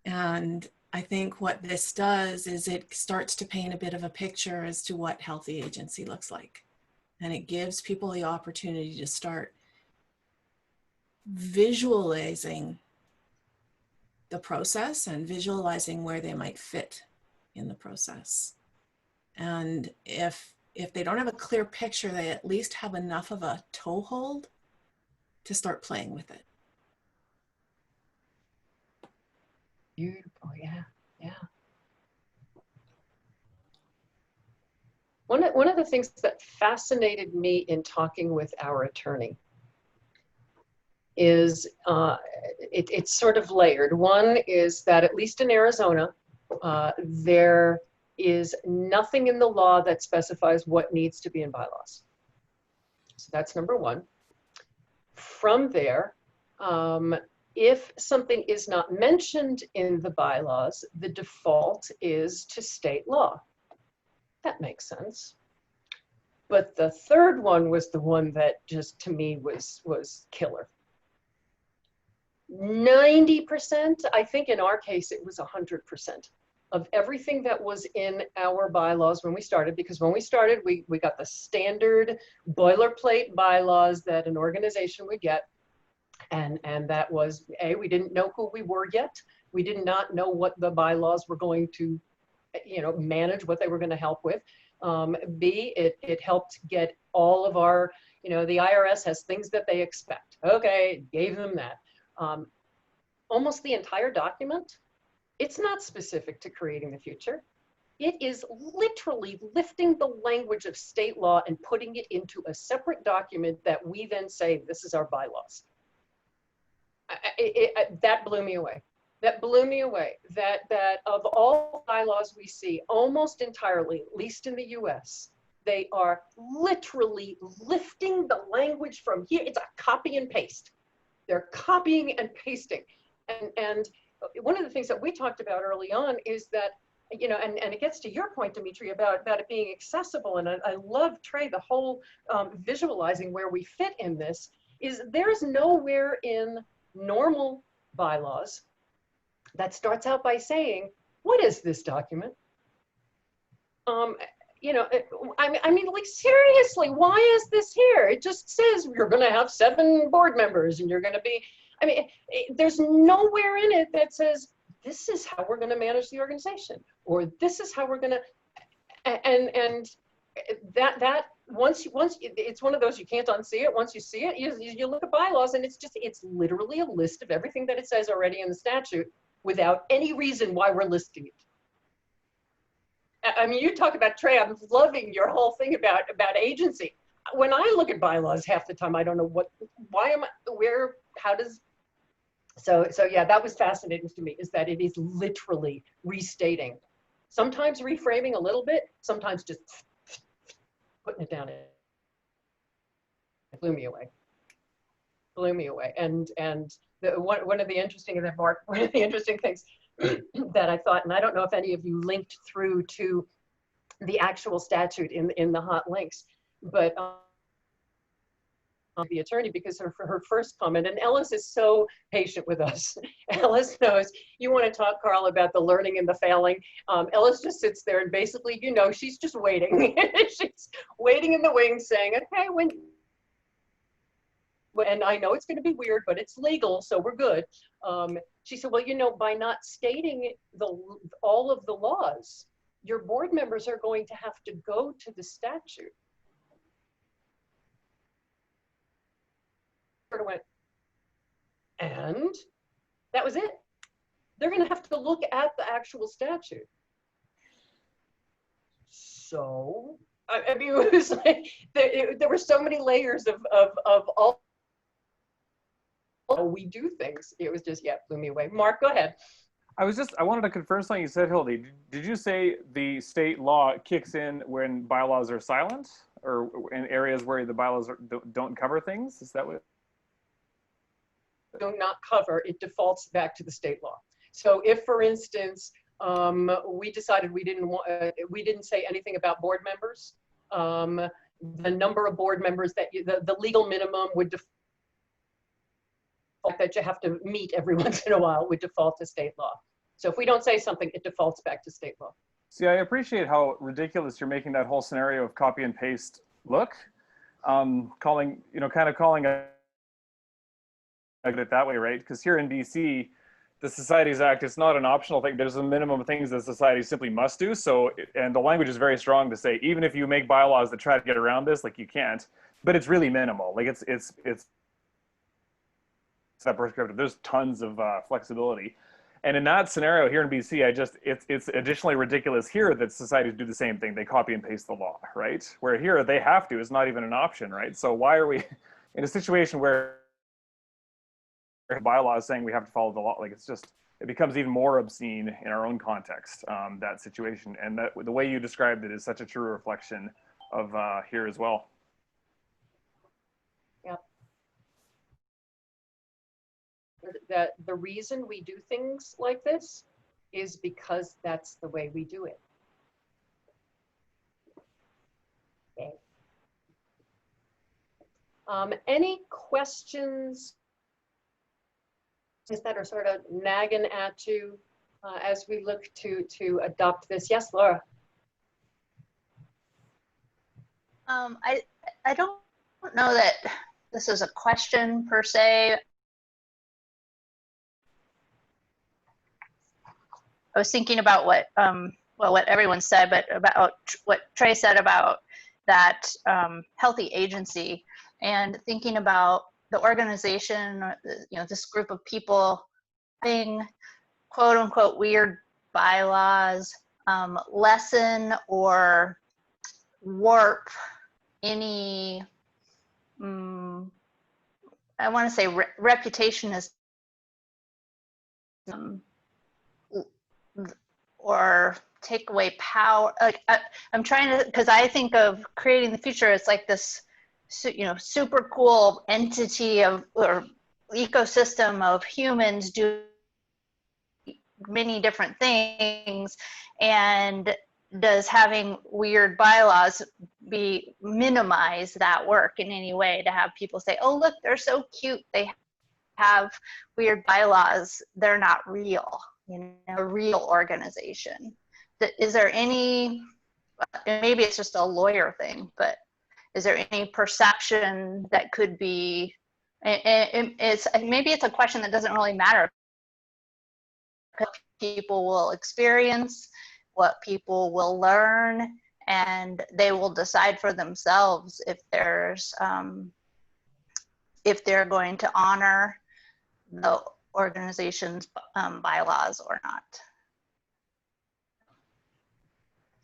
And I think what this does is it starts to paint a bit of a picture as to what healthy agency looks like. And it gives people the opportunity to start visualizing the process and visualizing where they might fit in the process. And if they don't have a clear picture, they at least have enough of a toehold to start playing with it. Beautiful, yeah, yeah. one of the things that fascinated me in talking with our attorney is it's sort of layered. One is that at least in Arizona, there is nothing in the law that specifies what needs to be in bylaws. So that's number one. From there, if something is not mentioned in the bylaws, the default is to state law. That makes sense. But the third one was the one that just to me was killer. 90%, I think in our case it was 100% of everything that was in our bylaws when we started, because when we started we got the standard boilerplate bylaws that an organization would get, and that was we didn't know who we were yet. We did not know what the bylaws were going to manage, what they were going to help with. B, it helped get all of our, the IRS has things that they expect. Okay, gave them that. Almost the entire document, it's not specific to creating the future. It is literally lifting the language of state law and putting it into a separate document that we then say, this is our bylaws. That blew me away. That blew me away. That of all bylaws we see, almost entirely, at least in the US, they are literally lifting the language from here. It's a copy and paste. They're copying and pasting. And one of the things that we talked about early on is that, and it gets to your point, Dimitri, about it being accessible. And I love, Trey, the whole visualizing where we fit in this, is there's nowhere in normal bylaws that starts out by saying, what is this document? I mean, like, seriously, why is this here? It just says you're going to have 7 board members and you're going to be, there's nowhere in it that says, this is how we're going to manage the organization, or this is how we're going to, and that once it's one of those, you can't unsee it. Once you see it, you look at bylaws and it's literally a list of everything that it says already in the statute without any reason why we're listing it. I mean, you talk about, Trey, I'm loving your whole thing about agency. When I look at bylaws, half the time I don't know so yeah, that was fascinating to me, is that it is literally restating, sometimes reframing a little bit, sometimes just putting it down. It blew me away. And one of the interesting things that I thought, and I don't know if any of you linked through to the actual statute in the hot links, but the attorney, because her first comment, and Ellis is so patient with us. Ellis knows, you want to talk, Carl, about the learning and the failing. Ellis just sits there and basically, she's just waiting. She's waiting in the wings saying, okay, and I know it's going to be weird, but it's legal, so we're good. She said, well, by not stating all of the laws, your board members are going to have to go to the statute. Went, and that was it. They're going to have to look at the actual statute. So, I mean, it was like there were so many layers of all we do things. It was just, blew me away. Mark, go ahead. I wanted to confirm something you said, Hildy. Did you say the state law kicks in when bylaws are silent, or in areas where the bylaws don't cover things? Is that what? Do not cover, it defaults back to the state law. So if, for instance, we decided we didn't say anything about board members, the number of board members that the legal minimum would default, that you have to meet every once in a while, would default to state law. So if we don't say something, it defaults back to state law. See, I appreciate how ridiculous you're making that whole scenario of copy and paste look, calling it that way, right? Because here in BC, the Societies Act is not an optional thing. There's a minimum of things that society simply must do. So, and the language is very strong to say, even if you make bylaws that try to get around this, like, you can't, but it's really minimal. Like it's that prescriptive. There's tons of flexibility. And in that scenario here in BC, it's additionally ridiculous here that societies do the same thing. They copy and paste the law, right? Where here they have to, it's not even an option, right? So why are we in a situation where bylaw is saying we have to follow the law? Like, it's just, it becomes even more obscene in our own context, that situation. And that the way you described it is such a true reflection of here as well. That the reason we do things like this is because that's the way we do it. Okay. Any questions that are sort of nagging at you as we look to adopt this? Yes, Laura. I don't know that this is a question per se. I was thinking about what what everyone said, but about what Trey said about that healthy agency, and thinking about the organization, you know, this group of people having quote unquote weird bylaws lessen or warp any, I want to say reputation is or take away power. Like I'm trying to, because I think of creating the future as like this, you know, super cool entity of or ecosystem of humans do many different things, and does having weird bylaws minimize that work in any way to have people say, oh look, they're so cute, they have weird bylaws, they're not real, you know, a real organization. Is there any, maybe it's just a lawyer thing, but is there any perception that could be, maybe it's a question that doesn't really matter. People will experience, what people will learn, and they will decide for themselves if there's, if they're going to honor the organization's bylaws or not.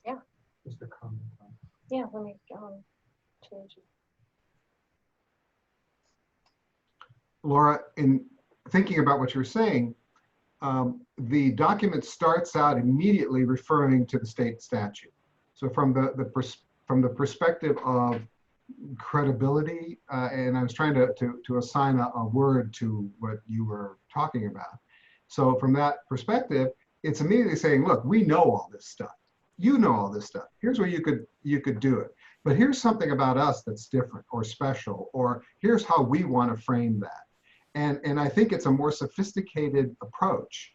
Yeah. Just a comment. Yeah, let me change it. Laura, in thinking about what you're saying, the document starts out immediately referring to the state statute. So from the perspective of credibility, and I was trying to assign a word to what you were talking about. So from that perspective, it's immediately saying, look, we know all this stuff. You know all this stuff. Here's where you could do it. But here's something about us that's different or special, or here's how we want to frame that. And I think it's a more sophisticated approach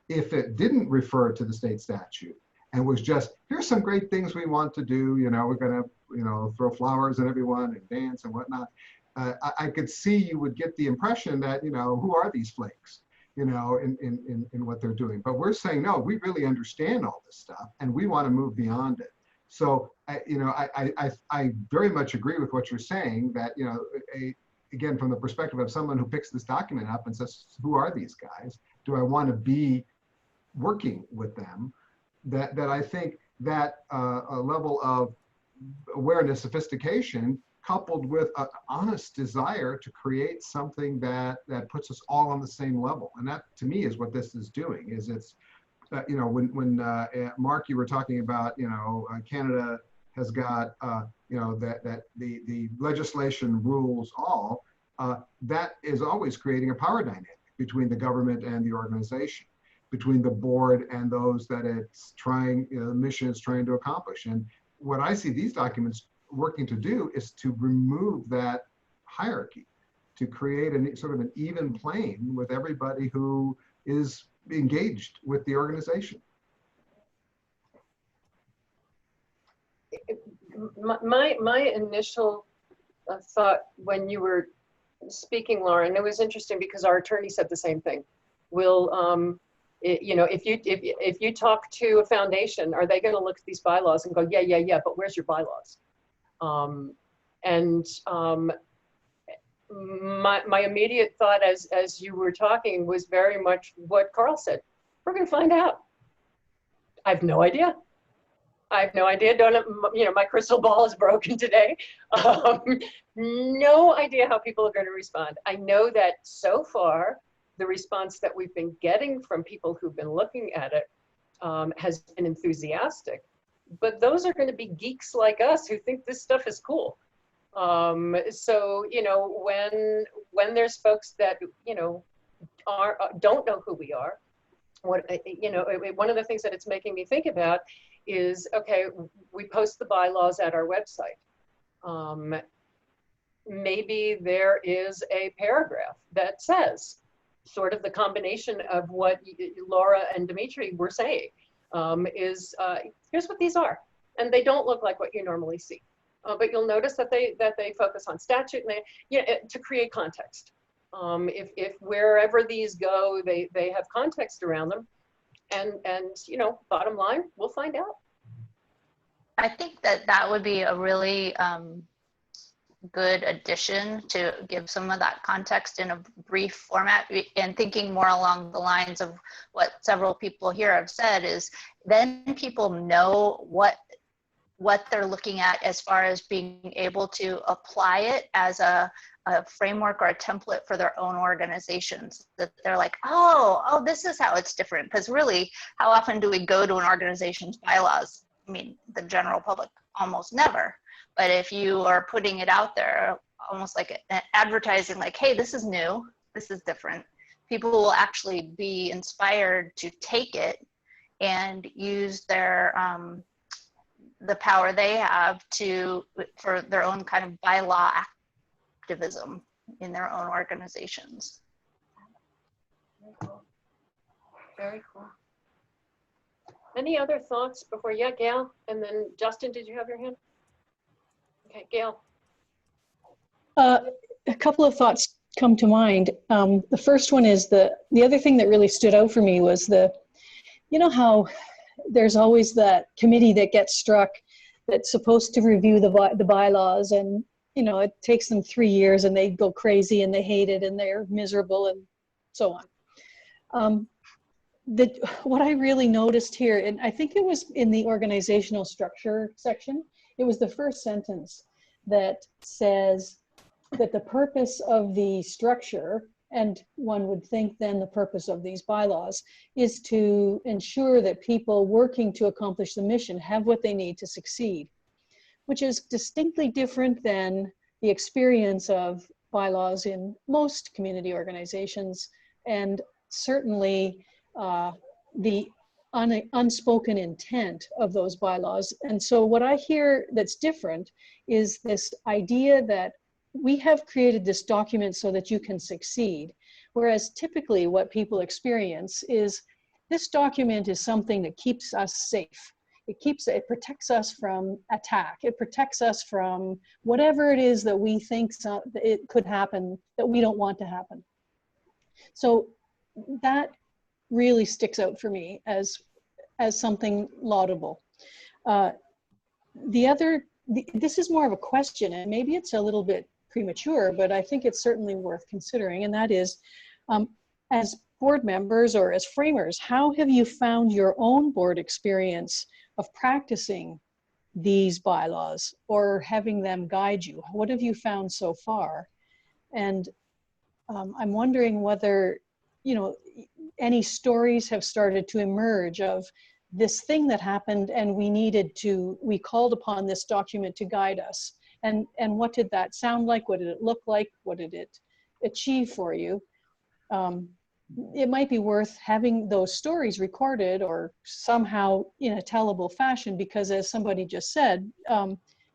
if it didn't refer to the state statute and was just, here's some great things we want to do. You know, we're going to, you know, throw flowers at everyone and dance and whatnot. I could see you would get the impression that, you know, who are these flakes, you know, in what they're doing. But we're saying, no, we really understand all this stuff and we want to move beyond it. So, you know, I very much agree with what you're saying that, you know, again, from the perspective of someone who picks this document up and says, who are these guys? Do I want to be working with them? That I think that a level of awareness, sophistication, coupled with an honest desire to create something that puts us all on the same level. And that, to me, is what this is doing. Is it's, you know, when Mark, you were talking about, you know, Canada has got, you know, that the legislation rules all, that is always creating a power dynamic between the government and the organization, between the board and those that it's trying, you know, the mission is trying to accomplish. And what I see these documents working to do is to remove that hierarchy, to create a sort of an even plane with everybody who is engaged with the organization. My initial thought when you were speaking, Laura, and it was interesting because our attorney said the same thing. Will, you know, if you talk to a foundation, are they going to look at these bylaws and go, yeah, but where's your bylaws? my immediate thought as you were talking was very much what Carl said. We're going to find out. I have no idea. I have no idea. Don't, you know, my crystal ball is broken today. No idea how people are going to respond. I know that so far, the response that we've been getting from people who've been looking at it has been enthusiastic. But those are going to be geeks like us who think this stuff is cool. So, you know, when there's folks that, you know, don't know who we are, you know, one of the things that it's making me think about is, okay, we post the bylaws at our website. Maybe there is a paragraph that says sort of the combination of what Laura and Dimitri were saying, here's what these are. And they don't look like what you normally see. But you'll notice that they focus on statute and to create context. If wherever these go, they have context around them, and you know, bottom line, we'll find out. I think that would be a really good addition to give some of that context in a brief format, and thinking more along the lines of what several people here have said is then people know what they're looking at as far as being able to apply it as a framework or a template for their own organizations, that they're like, oh, this is how it's different. Because really, how often do we go to an organization's bylaws? I mean, the general public almost never. But if you are putting it out there, almost like advertising, like, hey, this is new, this is different, people will actually be inspired to take it and use their the power they have for their own kind of bylaw activism in their own organizations. Very cool. Very cool. Any other thoughts before, yeah, Gail, and then Justin, did you have your hand? Okay, Gail. A couple of thoughts come to mind. The first one is the other thing that really stood out for me was you know how there's always that committee that gets struck that's supposed to review the bylaws, and you know, it takes them 3 years and they go crazy and they hate it and they're miserable and so on. What I really noticed here, and I think it was in the organizational structure section, it was the first sentence that says that the purpose of the structure, and one would think then the purpose of these bylaws, is to ensure that people working to accomplish the mission have what they need to succeed, which is distinctly different than the experience of bylaws in most community organizations, and certainly the unspoken intent of those bylaws. And so what I hear that's different is this idea that we have created this document so that you can succeed, whereas typically what people experience is this document is something that keeps us safe. It protects us from attack. It protects us from whatever it is that we think it could happen that we don't want to happen. So that really sticks out for me as something laudable. This is more of a question, and maybe it's a little bit premature, but I think it's certainly worth considering, and that is, as board members or as framers, how have you found your own board experience of practicing these bylaws or having them guide you? What have you found so far? And I'm wondering whether, you know, any stories have started to emerge of this thing that happened and we called upon this document to guide us. And what did that sound like? What did it look like? What did it achieve for you? It might be worth having those stories recorded or somehow in a tellable fashion, because as somebody just said,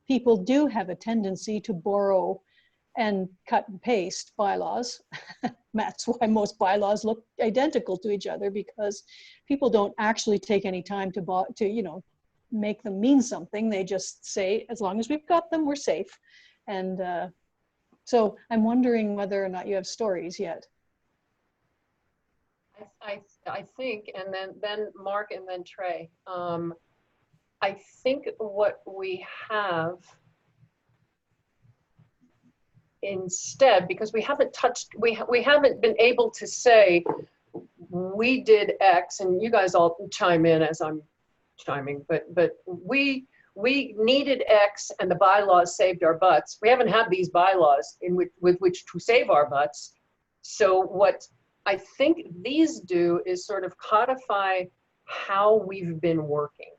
people do have a tendency to borrow and cut and paste bylaws. That's why most bylaws look identical to each other, because people don't actually take any time to you know, make them mean something. They just say, as long as we've got them, we're safe. And so I'm wondering whether or not you have stories yet. I think, and then Mark and then Trey. I think what we have instead, because we haven't been able to say, we did X, and you guys all chime in as I'm chiming, but we needed X and the bylaws saved our butts. We haven't had these bylaws with which to save our butts. So what I think these do is sort of codify how we've been working.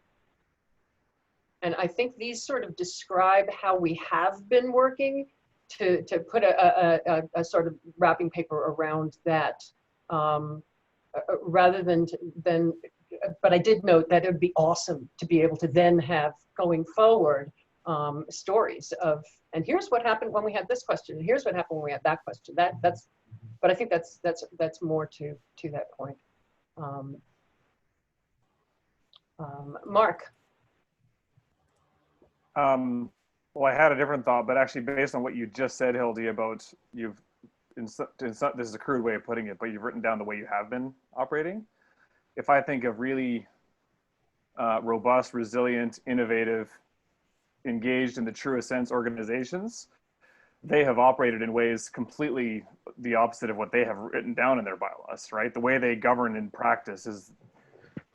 And I think these sort of describe how we have been working, to put a sort of wrapping paper around that, rather than, but I did note that it would be awesome to be able to then have, going forward, stories of, and here's what happened when we had this question, and here's what happened when we had that question. But I think that's more to that point. Mark. Well, I had a different thought, but actually based on what you just said, Hildy, about this is a crude way of putting it, but you've written down the way you have been operating. If I think of really robust, resilient, innovative, engaged in the truest sense organizations, they have operated in ways completely the opposite of what they have written down in their bylaws, right? The way they govern in practice is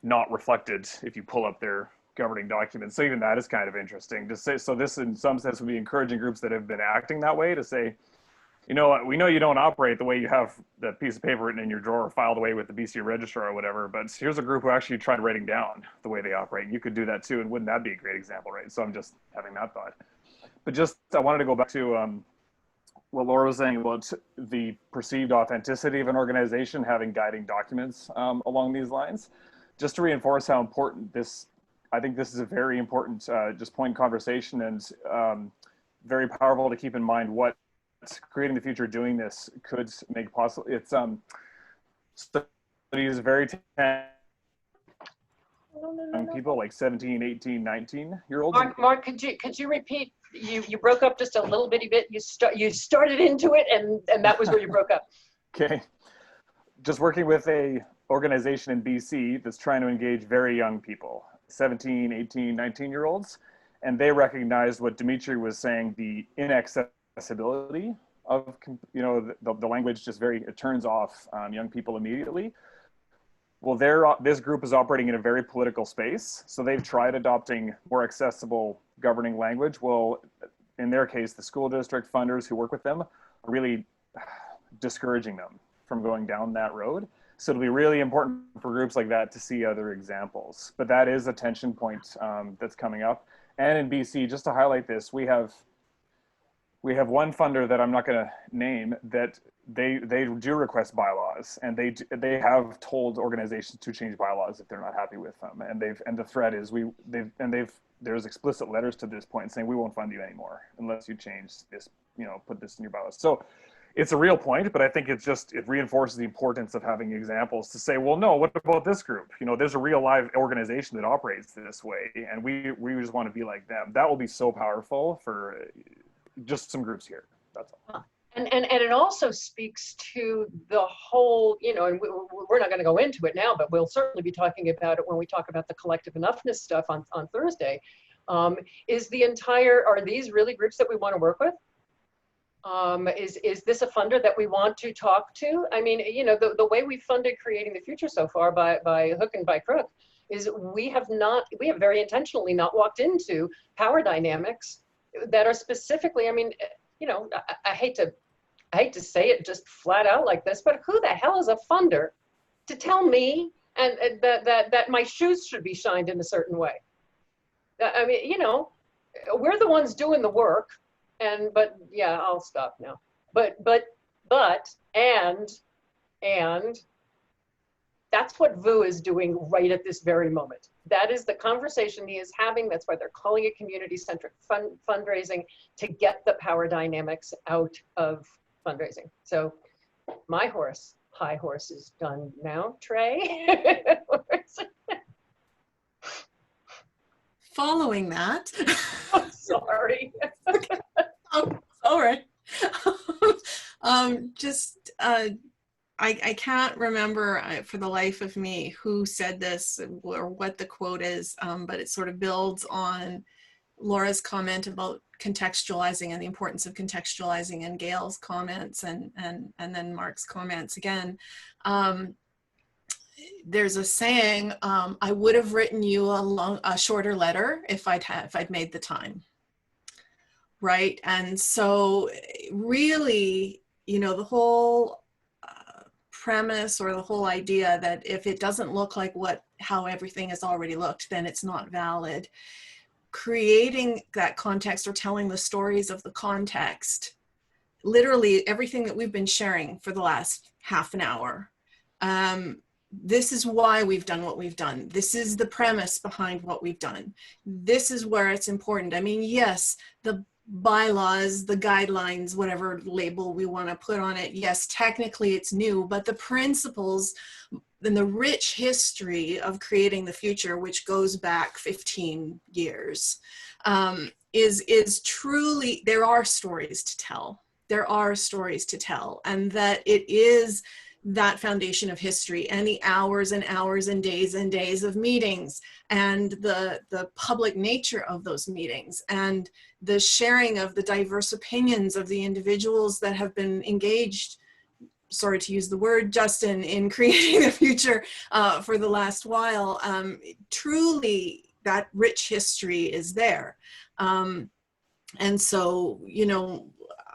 not reflected if you pull up their governing documents. So even that is kind of interesting to say. So this in some sense would be encouraging groups that have been acting that way to say, you know what, we know you don't operate the way you have that piece of paper written in your drawer filed away with the BC registrar or whatever, but here's a group who actually tried writing down the way they operate. You could do that too, and wouldn't that be a great example, right? So I'm just having that thought. But just, I wanted to go back to what Laura was saying about the perceived authenticity of an organization having guiding documents along these lines, just to reinforce how important this, I think this is a very important just point in conversation, and very powerful to keep in mind what Creating the Future doing this could make possible. It's studies very young people like 17, 18, 19-year-olds. Mark, could you repeat? You broke up just a little bitty bit. You started into it, and that was where you broke up. Okay. Just working with a organization in BC that's trying to engage very young people, 17, 18, 19-year-olds. And they recognized what Dimitri was saying, the inaccessibility of, you know, the language just it turns off young people immediately. Well, this group is operating in a very political space. So they've tried adopting more accessible governing language. Well, in their case, the school district funders who work with them are really discouraging them from going down that road. So it'll be really important for groups like that to see other examples. But that is a tension point that's coming up. And in BC, just to highlight this, we have one funder that I'm not going to name that they do request bylaws, and they have told organizations to change bylaws if they're not happy with them. And the threat is there's explicit letters to this point saying we won't fund you anymore unless you change this, you know, put this in your bylaws. So it's a real point, but I think it reinforces the importance of having examples to say, well, no, what about this group? You know, there's a real live organization that operates this way, and we just want to be like them. That will be so powerful for just some groups here. That's all. And it also speaks to the whole, you know, and we're not going to go into it now, but we'll certainly be talking about it when we talk about the collective enoughness stuff on Thursday. Are these really groups that we want to work with? Is this a funder that we want to talk to? I mean, you know, the way we funded Creating the Future so far by hook and by crook is we have very intentionally not walked into power dynamics that are specifically, I mean, you know, I hate to say it just flat out like this, but who the hell is a funder to tell me and that my shoes should be shined in a certain way? I mean, you know, we're the ones doing the work. But yeah, I'll stop now. But that's what VU is doing right at this very moment. That is the conversation he is having. That's why they're calling it community-centric fundraising, to get the power dynamics out of fundraising. So my high horse is done now. Trey? Following that. I'm sorry. All right. I can't remember for the life of me who said this or what the quote is, but it sort of builds on Laura's comment about contextualizing and the importance of contextualizing, and Gail's comments, and then Mark's comments again. There's a saying, I would have written you a shorter letter if I'd made the time. Right. And so really, you know, the whole premise or the whole idea that if it doesn't look like how everything has already looked, then it's not valid. Creating that context or telling the stories of the context, literally everything that we've been sharing for the last half an hour. This is why we've done what we've done. This is the premise behind what we've done. This is where it's important. I mean, yes, the bylaws, the guidelines, whatever label we want to put on it, yes, technically it's new, but the principles and the rich history of creating the future, which goes back 15 years, is truly, there are stories to tell. There are stories to tell, and that it is that foundation of history and the hours and hours and days of meetings, and the public nature of those meetings, and the sharing of the diverse opinions of the individuals that have been engaged, sorry to use the word, Justin, in creating the future for the last while. Truly, that rich history is there. And so, you know,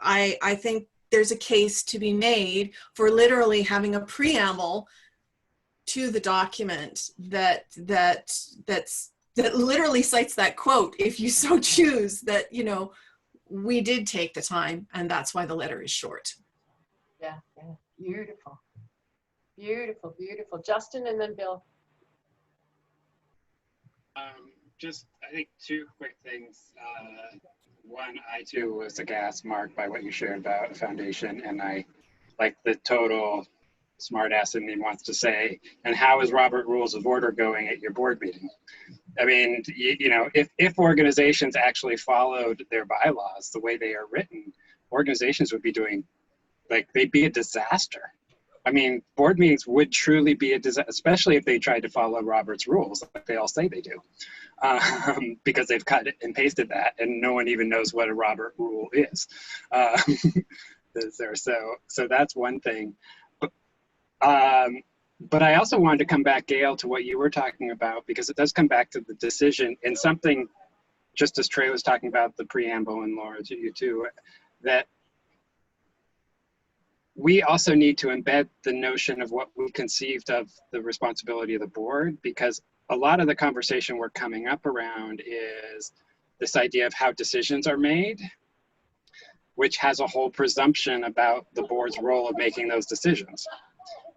I think there's a case to be made for literally having a preamble to the document that literally cites that quote, if you so choose, that, you know, we did take the time, and that's why the letter is short. Yeah, yeah, beautiful, beautiful, beautiful. Justin, and then Bill. Just, I think, two quick things. One, I too was aghast, Mark, by what you shared about the foundation, and I like the total smartass in me wants to say, and how is Robert Rules of Order going at your board meeting? I mean, you know, if organizations actually followed their bylaws the way they are written, organizations would be doing, like, they'd be a disaster. I mean, board meetings would truly be a disaster, especially if they tried to follow Robert's rules, like they all say they do, because they've cut and pasted that, and no one even knows what a Robert rule is. So that's one thing. But I also wanted to come back, Gail, to what you were talking about, because it does come back to the decision, and something, just as Trey was talking about the preamble, and Laura, to you too, that we also need to embed the notion of what we conceived of the responsibility of the board, because a lot of the conversation we're coming up around is this idea of how decisions are made, which has a whole presumption about the board's role of making those decisions.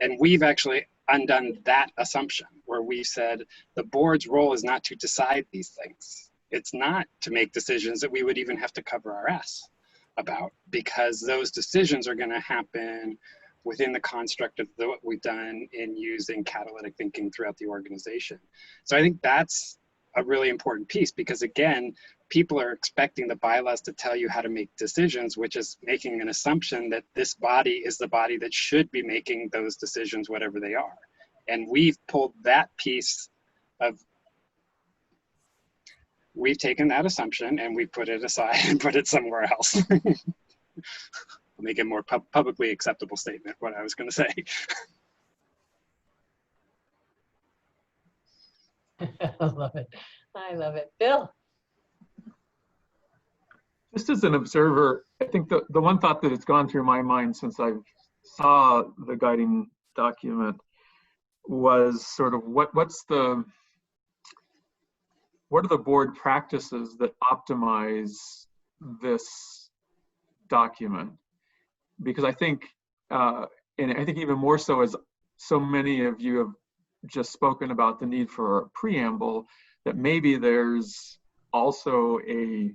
And we've actually undone that assumption, where we said the board's role is not to decide these things. It's not to make decisions that we would even have to cover our ass about, because those decisions are going to happen within the construct of what we've done in using catalytic thinking throughout the organization. So I think that's a really important piece, because again, people are expecting the bylaws to tell you how to make decisions, which is making an assumption that this body is the body that should be making those decisions, whatever they are. And we've pulled that piece of, we've taken that assumption and we put it aside and put it somewhere else. I'll make a more publicly acceptable statement, what I was going to say. I love it. I love it. Bill. Just as an observer, I think the one thought that has gone through my mind since I saw the guiding document was sort of what are the board practices that optimize this document? Because I think, and I think even more so, as so many of you have just spoken about the need for a preamble, that maybe there's also a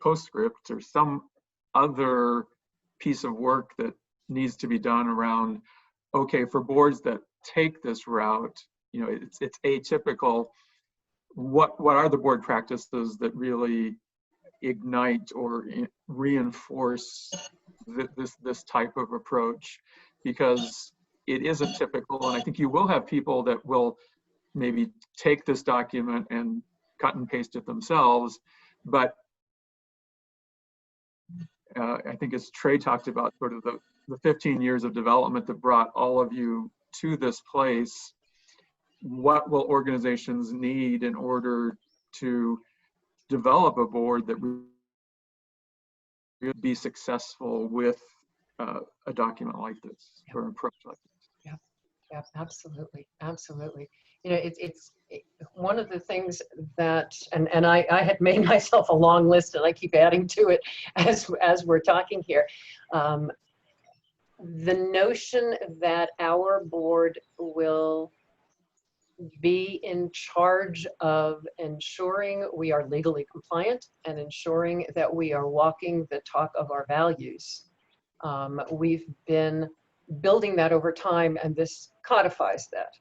postscript or some other piece of work that needs to be done around, okay, for boards that take this route, you know, it's atypical. What are the board practices that really ignite or reinforce this type of approach? Because it isn't typical, and I think you will have people that will maybe take this document and cut and paste it themselves. But I think as Trey talked about, sort of the 15 years of development that brought all of you to this place, what will organizations need in order to develop a board that would be successful with a document like this or an approach like this? Yeah, absolutely, absolutely. You know, it's one of the things that, and I had made myself a long list, and I keep adding to it as we're talking here. The notion that our board will be in charge of ensuring we are legally compliant and ensuring that we are walking the talk of our values. We've been building that over time, and this codifies that.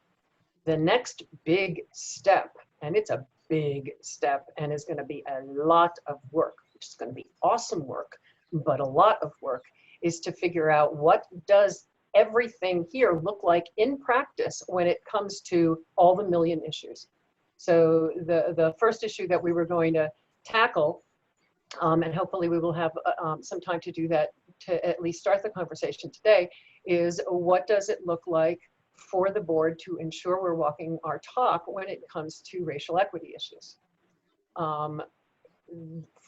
The next big step, and it's a big step and is going to be a lot of work, which is going to be awesome work, but a lot of work, is to figure out what does everything here look like in practice when it comes to all the million issues. So the first issue that we were going to tackle, and hopefully we will have some time to do that, to at least start the conversation today, is what does it look like for the board to ensure we're walking our talk when it comes to racial equity issues.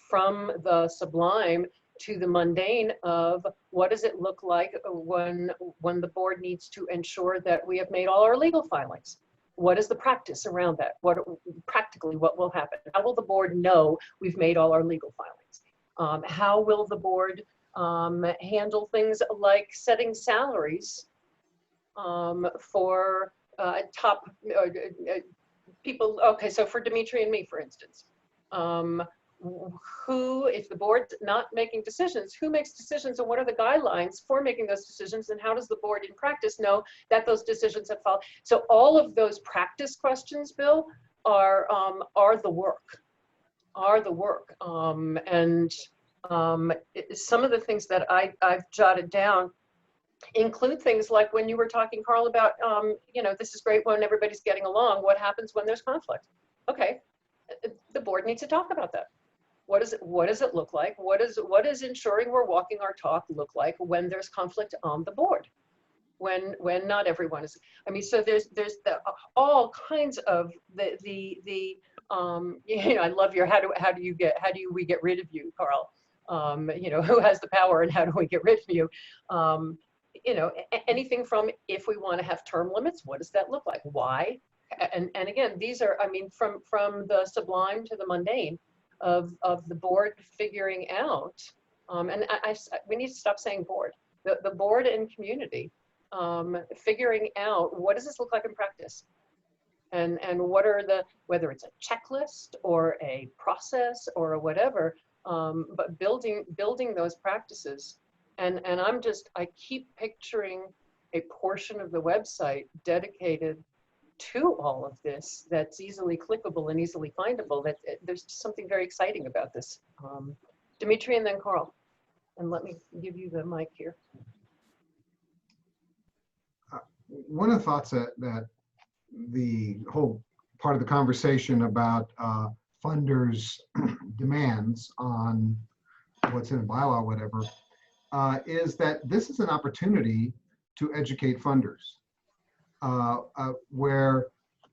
From the sublime to the mundane of what does it look like when the board needs to ensure that we have made all our legal filings? What is the practice around that? Practically, what will happen? How will the board know we've made all our legal filings? How will the board handle things like setting salaries for top people? Okay, so for Dimitri and me, for instance, who, if the board's not making decisions, who makes decisions, and what are the guidelines for making those decisions, and how does the board in practice know that those decisions have followed? So all of those practice questions, Bill, are the work, and some of the things that I've jotted down include things like when you were talking, Carl, about, you know, this is great when everybody's getting along. What happens when there's conflict? Okay, the board needs to talk about that. What does it look like? What is ensuring we're walking our talk look like when there's conflict on the board? When not everyone is, I mean, so there's all kinds of you know, I love your how do we get rid of you, Carl? You know, who has the power and how do we get rid of you? You know, anything from, if we want to have term limits, what does that look like? Why? And again, these are, I mean, from the sublime to the mundane of the board figuring out, and we need to stop saying board, the board and community figuring out what does this look like in practice, and what are the, whether it's a checklist or a process or whatever, but building those practices. And I keep picturing a portion of the website dedicated to all of this that's easily clickable and easily findable. That there's something very exciting about this. Dimitri and then Carl. And let me give you the mic here. One of the thoughts that the whole part of the conversation about funders' demands on what's in a bylaw, whatever, is that this is an opportunity to educate funders. Where,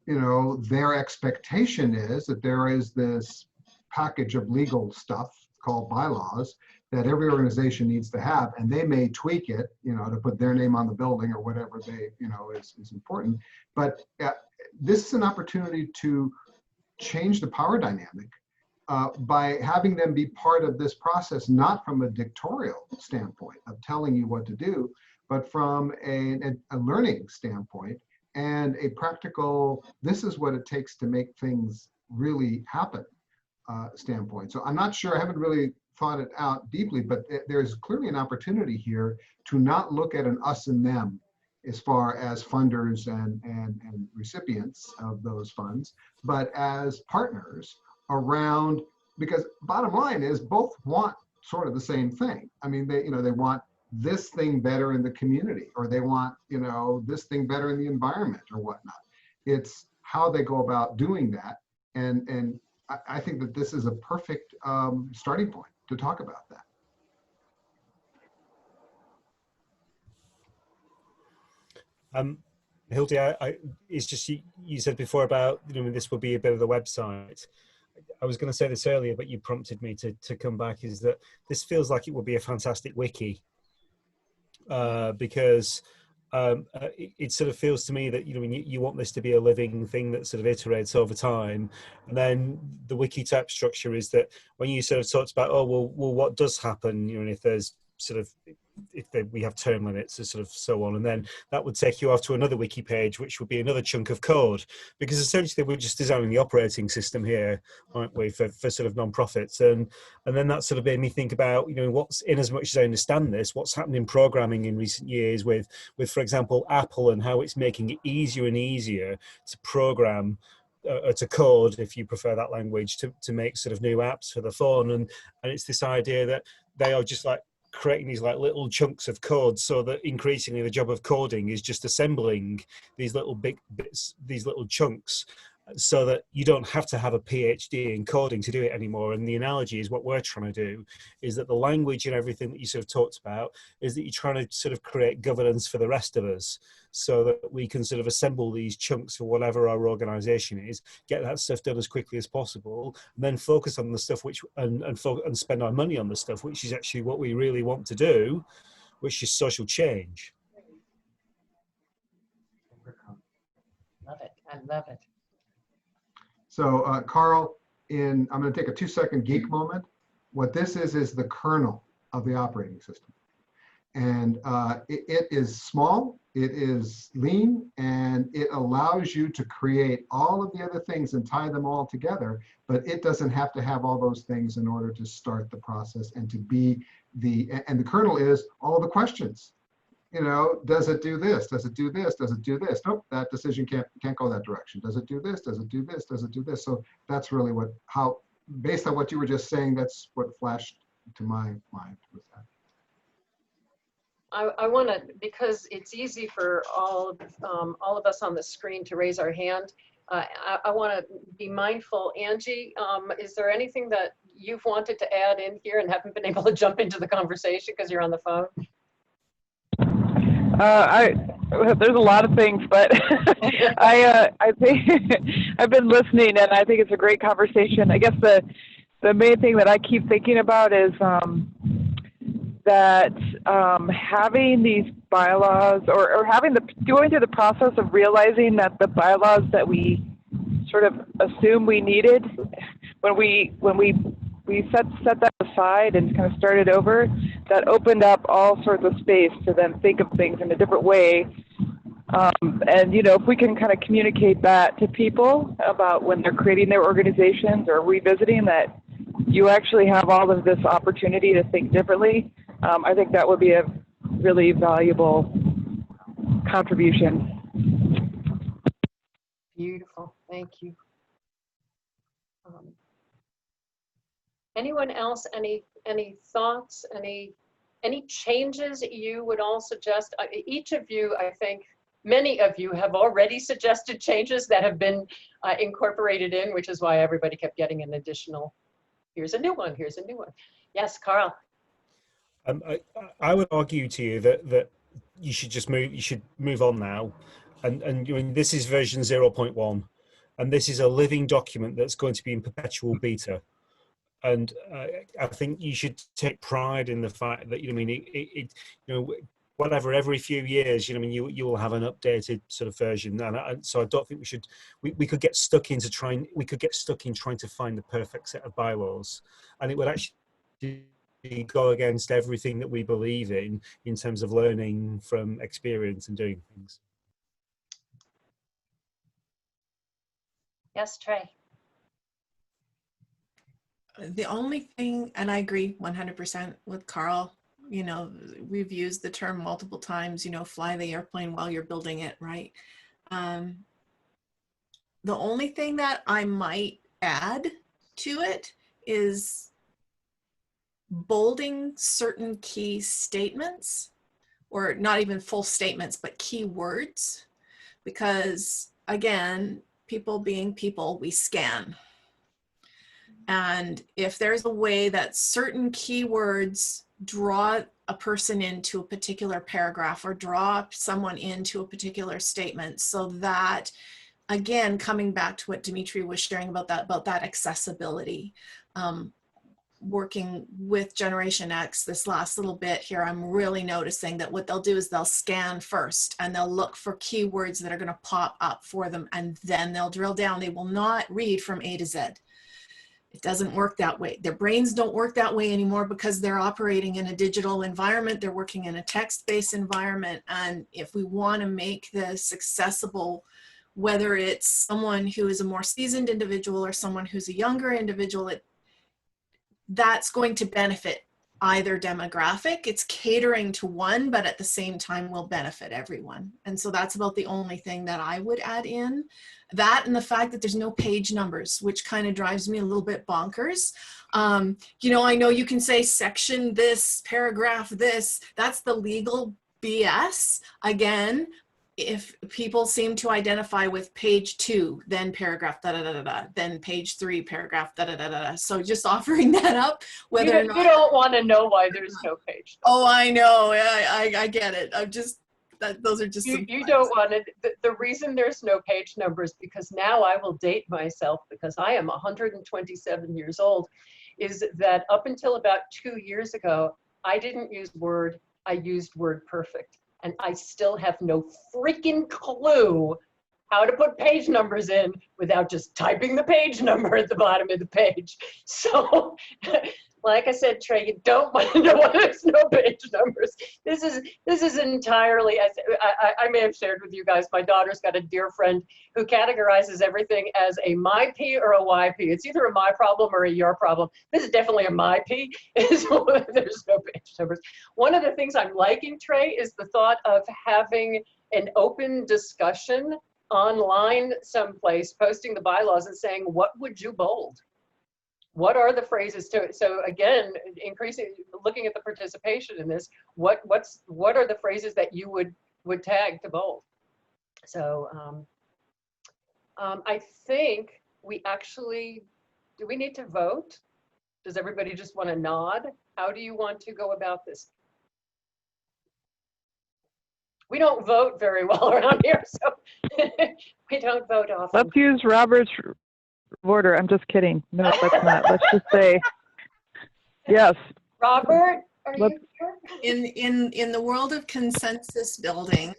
you know, their expectation is that there is this package of legal stuff called bylaws that every organization needs to have, and they may tweak it, you know, to put their name on the building or whatever they, you know, is important. But this is an opportunity to change the power dynamic by having them be part of this process, not from a dictatorial standpoint of telling you what to do, but from a learning standpoint and a practical, this is what it takes to make things really happen standpoint. So I'm not sure, I haven't really thought it out deeply, but there's clearly an opportunity here to not look at an us and them as far as funders and recipients of those funds, but as partners around, because bottom line is both want sort of the same thing. I mean, they want this thing better in the community, or they want, you know, this thing better in the environment or whatnot. It's how they go about doing that and I think that this is a perfect starting point to talk about that. Hildy, it's just you said before about, you know, this will be a bit of the website. I was going to say this earlier, but you prompted me to come back. Is that this feels like it would be a fantastic wiki because it sort of feels to me that, you know, you want this to be a living thing that sort of iterates over time. And then the wiki type structure is that when you sort of talked about, oh well, what does happen, you know, and if there's sort of we have term limits and sort of so on, and then that would take you off to another wiki page, which would be another chunk of code, because essentially we're just designing the operating system here, aren't we, for sort of non-profits. And then that sort of made me think about, you know, what's, in as much as I understand this, what's happened in programming in recent years with for example Apple, and how it's making it easier and easier to program to code, if you prefer that language, to make sort of new apps for the phone. And it's this idea that they are just like creating these like little chunks of code, so that increasingly the job of coding is just assembling these little big bits, these little chunks, so that you don't have to have a PhD in coding to do it anymore. And the analogy is what we're trying to do is that the language and everything that you sort of talked about is that you're trying to sort of create governance for the rest of us, so that we can sort of assemble these chunks for whatever our organization is, get that stuff done as quickly as possible, and then focus on the stuff which and spend our money on the stuff which is actually what we really want to do, which is social change. Love it. I love it. So Carl, I'm going to take a 2-second geek moment. What this is the kernel of the operating system. And it is small, it is lean, and it allows you to create all of the other things and tie them all together, but it doesn't have to have all those things in order to start the process and to be and the kernel is all the questions. You know, does it do this? Does it do this? Does it do this? Nope, that decision can't go that direction. Does it do this? Does it do this? Does it do this? So that's really based on what you were just saying, that's what flashed to my mind with that. I want to, because it's easy for all of us on the screen to raise our hand. I want to be mindful. Angie, is there anything that you've wanted to add in here and haven't been able to jump into the conversation because you're on the phone? There's a lot of things, but I think I've been listening, and I think it's a great conversation. I guess the main thing that I keep thinking about is that having these bylaws, or going through the process of realizing that the bylaws that we sort of assume we needed when we set that aside and kind of started over, that opened up all sorts of space to then think of things in a different way. And, you know, if we can kind of communicate that to people about when they're creating their organizations or revisiting that you actually have all of this opportunity to think differently, I think that would be a really valuable contribution. Beautiful, thank you. Anyone else, any thoughts, any changes you would all suggest? Each of you, I think, many of you have already suggested changes that have been incorporated in, which is why everybody kept getting an additional, here's a new one, here's a new one. Yes, Carl. I would argue to you that you should just move on now, and I mean, this is version 0.1, and this is a living document that's going to be in perpetual beta. And I think you should take pride in the fact that, you know, I mean, you know, whatever, every few years, you know, I mean, you will have an updated sort of version, and so I don't think we could get stuck in trying to find the perfect set of bylaws, and it would actually go against everything that we believe in terms of learning from experience and doing things. Yes, Trey. The only thing, and I agree 100% with Carl, you know, we've used the term multiple times, you know, fly the airplane while you're building it, right? The only thing that I might add to it is bolding certain key statements, or not even full statements, but key words, because again, people being people, we scan. And if there's a way that certain keywords draw a person into a particular paragraph or draw someone into a particular statement, so that, again, coming back to what Dimitri was sharing about that accessibility, working with Generation X this last little bit here, I'm really noticing that what they'll do is they'll scan first and they'll look for keywords that are going to pop up for them, and then they'll drill down. They will not read from A to Z. It doesn't work that way. Their brains don't work that way anymore because they're operating in a digital environment. They're working in a text-based environment. And if we want to make this accessible, whether it's someone who is a more seasoned individual or someone who's a younger individual, that's going to benefit either demographic. It's catering to one, but at the same time will benefit everyone. And so that's about the only thing that I would add in. That and the fact that there's no page numbers, which kind of drives me a little bit bonkers. You know, I know you can say section this, paragraph this, that's the legal BS. Again, if people seem to identify with page 2, then paragraph da da da da da, then page 3, paragraph da da da da da. So just offering that up, whether or not you don't want to know why there's no page. Oh, I know. I get it. I'm just those are just you don't want it. The reason there's no page numbers, because now I will date myself because I am 127 years old, is that up until about 2 years ago, I didn't use Word. I used WordPerfect. And I still have no freaking clue how to put page numbers in without just typing the page number at the bottom of the page. So, like I said, Trey, you don't want to know why there's no page numbers. This is entirely, as I may have shared with you guys, my daughter's got a dear friend who categorizes everything as a my P or a YP. It's either a my problem or a your problem. This is definitely a my P. There's no page numbers. One of the things I'm liking, Trey, is the thought of having an open discussion online someplace, posting the bylaws and saying, what would you bold? What are the phrases to it? So again, looking at the participation in this, what are the phrases that you would tag to bold? So I think we actually, do we need to vote? Does everybody just want to nod? How do you want to go about this? We don't vote very well around here, so we don't vote often. Let's use Robert's order. I'm just kidding. No, let's not. Let's just say yes. Robert, are you here? In the world of consensus building,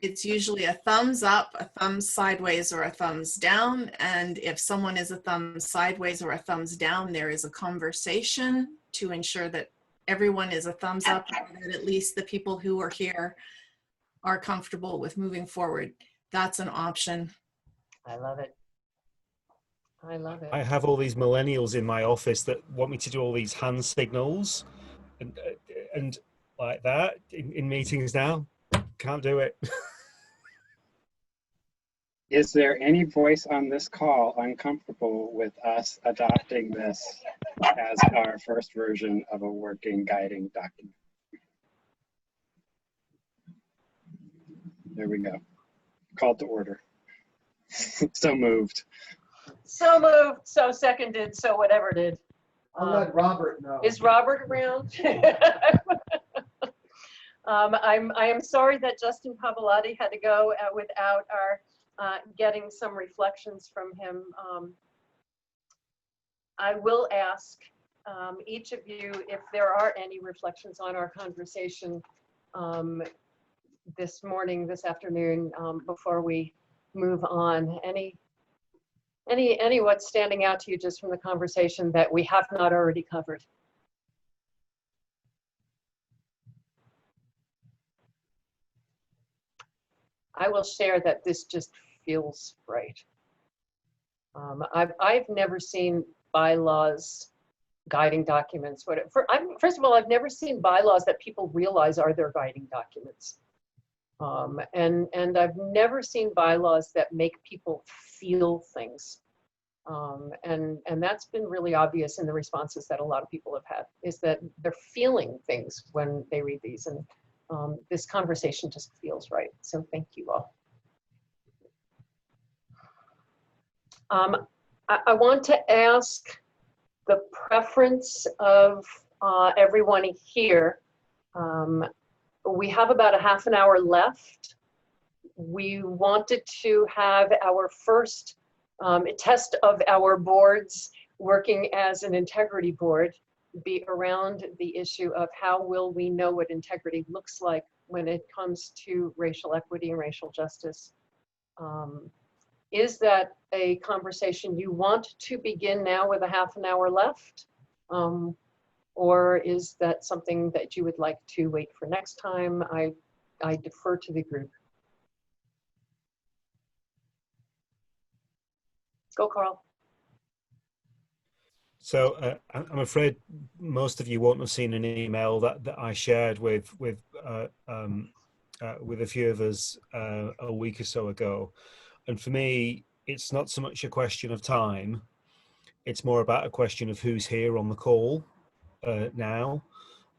it's usually a thumbs up, a thumbs sideways, or a thumbs down. And if someone is a thumbs sideways or a thumbs down, there is a conversation to ensure that everyone is a thumbs up, and that at least the people who are here are comfortable with moving forward. That's an option. I love it. I love it. I have all these millennials in my office that want me to do all these hand signals and like that in meetings now. Can't do it. Is there any voice on this call uncomfortable with us adopting this as our first version of a working guiding document? There we go. Called to order. So moved. So moved, so seconded, so whatever it is. I'll let Robert know. Is Robert around? I am sorry that Justin Pavolotti had to go without our getting some reflections from him. I will ask each of you if there are any reflections on our conversation this morning, this afternoon, before we move on. Any what's standing out to you just from the conversation that we have not already covered? I will share that this just feels right. I've never seen bylaws, guiding documents. First of all, I've never seen bylaws that people realize are their guiding documents. And I've never seen bylaws that make people feel things. And that's been really obvious in the responses that a lot of people have had, is that they're feeling things when they read these. And this conversation just feels right. So thank you all. I want to ask the preference of everyone here. We have about a half an hour left. We wanted to have our first test of our boards working as an integrity board be around the issue of how will we know what integrity looks like when it comes to racial equity and racial justice. Is that a conversation you want to begin now with a half an hour left? Or is that something that you would like to wait for next time? I defer to the group. Go, Carl. So I'm afraid most of you won't have seen an email that I shared with a few of us a week or so ago. And for me, it's not so much a question of time. It's more about a question of who's here on the call now.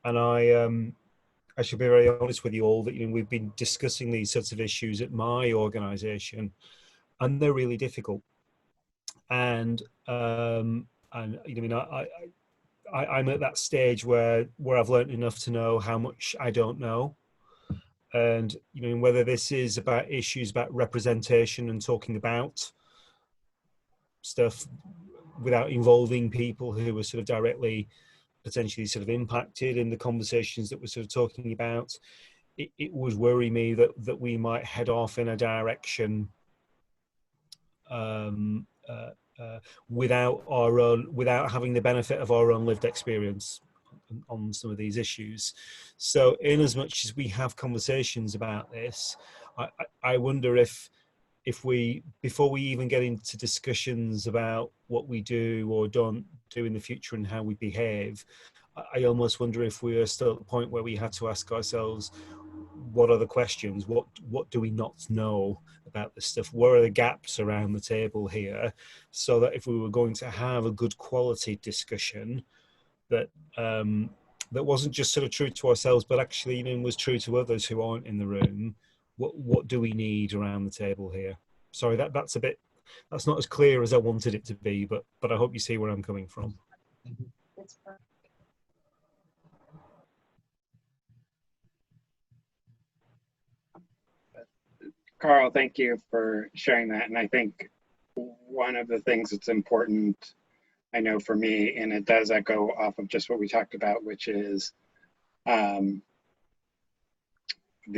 And I should be very honest with you all that we've been discussing these sorts of issues at my organisation, and they're really difficult. And I'm at that stage where I've learned enough to know how much I don't know. And whether this is about issues about representation and talking about stuff without involving people who were sort of directly potentially sort of impacted in the conversations that we're sort of talking about, it would worry me that we might head off in a direction without having the benefit of our own lived experience on some of these issues. So in as much as we have conversations about this, I wonder if we, before we even get into discussions about what we do or don't do in the future and how we behave, I almost wonder if we are still at the point where we have to ask ourselves, what are the questions? What do we not know about this stuff? Where are the gaps around the table here? So that if we were going to have a good quality discussion that wasn't just sort of true to ourselves, but actually was true to others who aren't in the room, what do we need around the table here? Sorry, that's not as clear as I wanted it to be, but I hope you see where I'm coming from. That's perfect. Carl, thank you for sharing that. And I think one of the things that's important, I know for me, and it does echo off of just what we talked about, which is the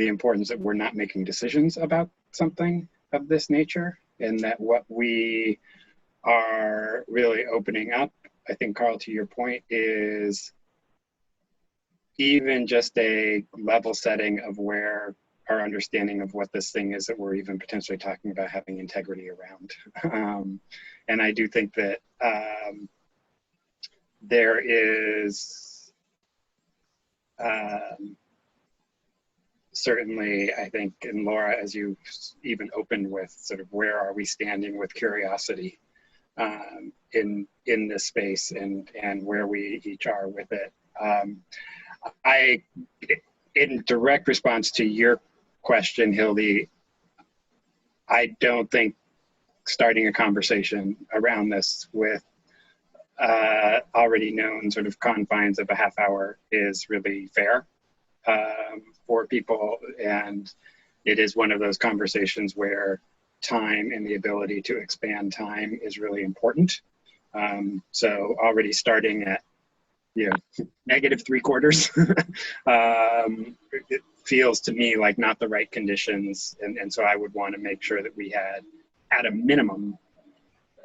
importance that we're not making decisions about something of this nature, and that what we are really opening up, I think, Carl, to your point, is even just a level setting of where our understanding of what this thing is that we're even potentially talking about having integrity around. And I do think that there is certainly, I think, and Laura, as you even opened with sort of where are we standing with curiosity in this space and where we each are with it. In direct response to your question, Hildy, I don't think starting a conversation around this with already known sort of confines of a half hour is really fair for people. And it is one of those conversations where time and the ability to expand time is really important. So already starting at -3/4 it feels to me like not the right conditions, and so I would want to make sure that we had, at a minimum,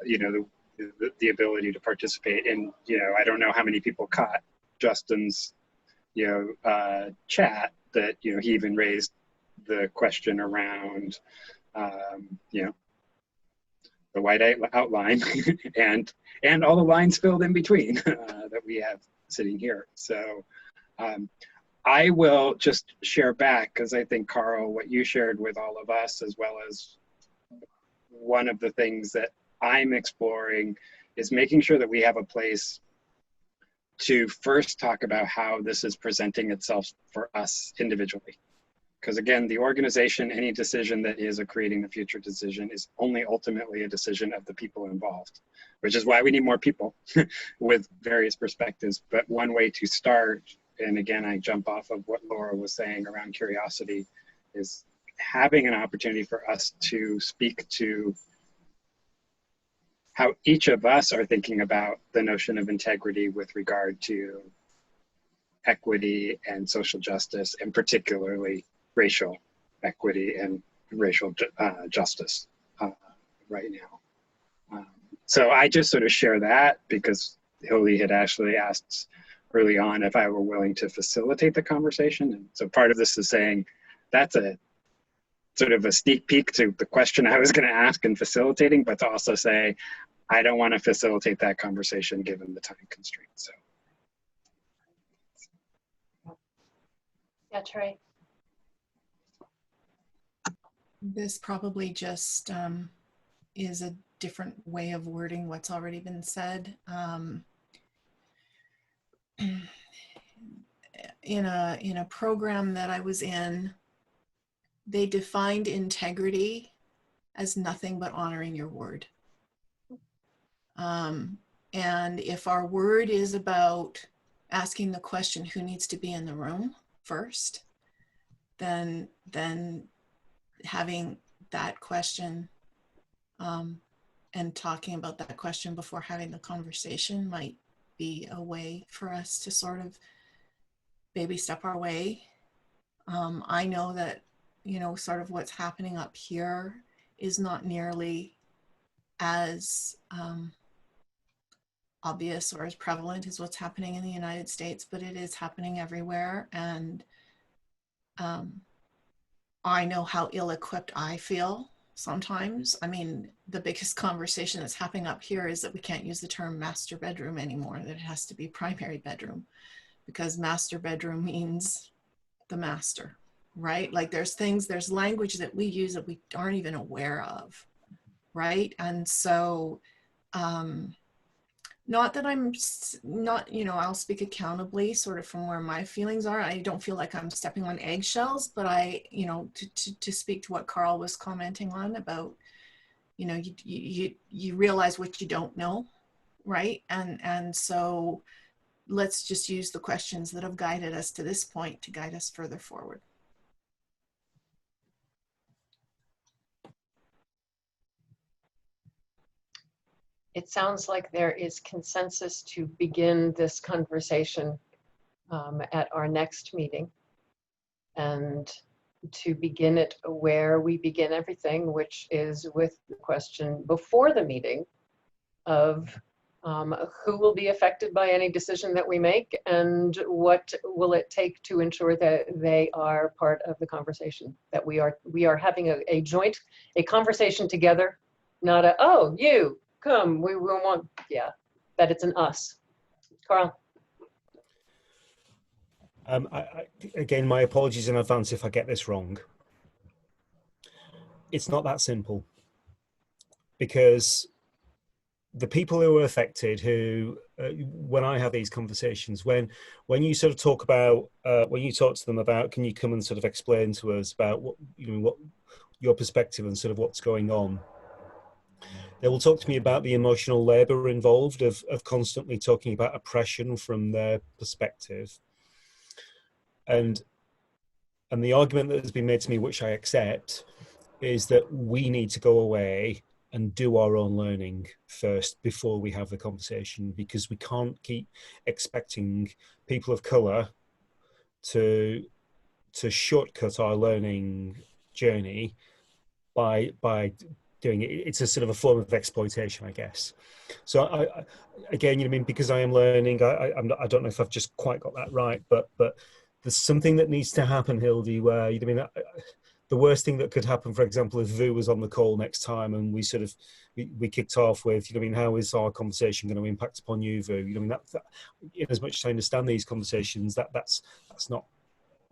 the ability to participate. And I don't know how many people caught Justin's chat that he even raised the question around the white outline and all the lines filled in between that we have sitting here. So I will just share back, because I think, Carl, what you shared with all of us, as well as one of the things that I'm exploring, is making sure that we have a place to first talk about how this is presenting itself for us individually. Because again, the organization, any decision that is a creating the future decision is only ultimately a decision of the people involved, which is why we need more people with various perspectives. But one way to start, and again, I jump off of what Laura was saying around curiosity, is having an opportunity for us to speak to how each of us are thinking about the notion of integrity with regard to equity and social justice, and particularly racial equity and racial justice right now. So I just sort of share that because Hildy had actually asked early on if I were willing to facilitate the conversation. And so part of this is saying that's a sort of a sneak peek to the question I was going to ask in facilitating, but to also say, I don't want to facilitate that conversation given the time constraints. So. Yeah, Trey. This probably just is a different way of wording what's already been said. In a program that I was in, they defined integrity as nothing but honoring your word. And if our word is about asking the question, who needs to be in the room first, then having that question and talking about that question before having the conversation might be a way for us to sort of baby step our way. I know that, you know, sort of what's happening up here is not nearly as obvious or as prevalent as what's happening in the United States, but it is happening everywhere. And I know how ill-equipped I feel sometimes. I mean, the biggest conversation that's happening up here is that we can't use the term master bedroom anymore, that it has to be primary bedroom, because master bedroom means the master, right? Like there's language that we use that we aren't even aware of, right? And so, not that I'm not, you know, I'll speak accountably sort of from where my feelings are. I don't feel like I'm stepping on eggshells, but I, you know, to speak to what Carl was commenting on about, you know, you realize what you don't know, right? And so let's just use the questions that have guided us to this point to guide us further forward. It sounds like there is consensus to begin this conversation at our next meeting, and to begin it where we begin everything, which is with the question before the meeting of who will be affected by any decision that we make, and what will it take to ensure that they are part of the conversation, that we are having a conversation together, not a, oh, you come, we want, yeah, that it's an us. Carl. Again, my apologies in advance if I get this wrong. It's not that simple, because the people who are affected, who when I have these conversations, when you sort of talk about, when you talk to them about, can you come and sort of explain to us about what, you know, what your perspective and sort of what's going on, they will talk to me about the emotional labor involved of constantly talking about oppression from their perspective. And the argument that has been made to me, which I accept, is that we need to go away and do our own learning first before we have the conversation, because we can't keep expecting people of color to shortcut our learning journey by doing it. It's a sort of a form of exploitation, I guess. So I again, you know, I mean, because I am learning, I don't know if I've just quite got that right, but there's something that needs to happen, Hildy, where, you know, I mean, the worst thing that could happen, for example, if Vu was on the call next time and we sort of we kicked off with, you know, I mean, how is our conversation going to impact upon you, Vu? You know, I mean, that in as much as I understand these conversations, that's not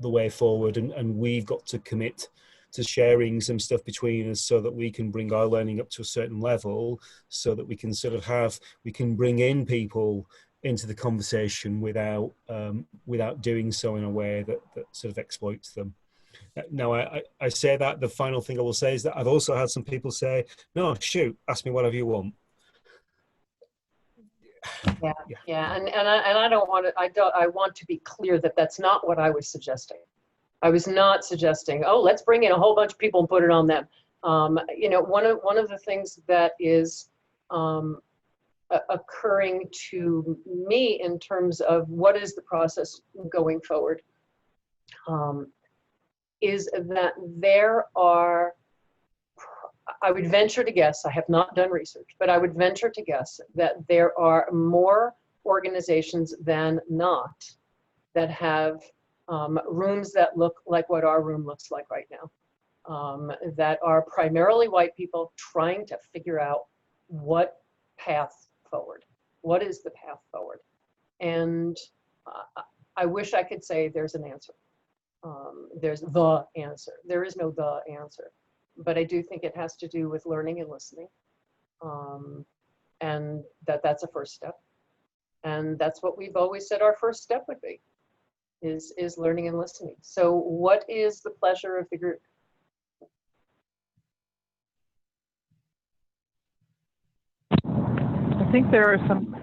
the way forward, and we've got to commit to sharing some stuff between us so that we can bring our learning up to a certain level, so that we can sort of we can bring in people into the conversation without doing so in a way that sort of exploits them. Now, I say that, the final thing I will say is that I've also had some people say, no, shoot, ask me whatever you want. Yeah, and I don't want to, I want to be clear that that's not what I was suggesting. I was not suggesting, oh, let's bring in a whole bunch of people and put it on them. You know, one of the things that is occurring to me in terms of what is the process going forward is that there are, I would venture to guess, I have not done research, but I would venture to guess that there are more organizations than not that have rooms that look like what our room looks like right now, that are primarily white people trying to figure out what path forward. What is the path forward? And I wish I could say there's an answer. There's the answer. There is no the answer. But I do think it has to do with learning and listening. And that's a first step. And that's what we've always said our first step would be, is learning and listening. So what is the pleasure of the group? I think there are some,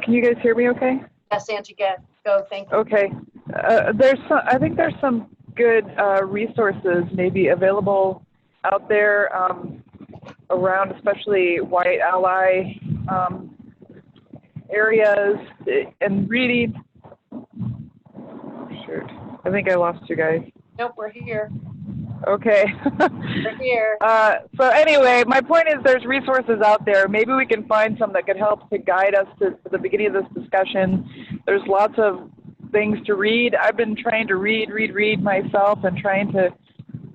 can you guys hear me okay? Yes, Angie, go, thank you. Okay. I think there's some good resources maybe available out there around, especially white ally areas, and reading. Shoot, I think I lost you guys. Nope, we're here. Okay. We're here. So anyway, my point is there's resources out there. Maybe we can find some that could help to guide us to the beginning of this discussion. There's lots of things to read. I've been trying to read myself and trying to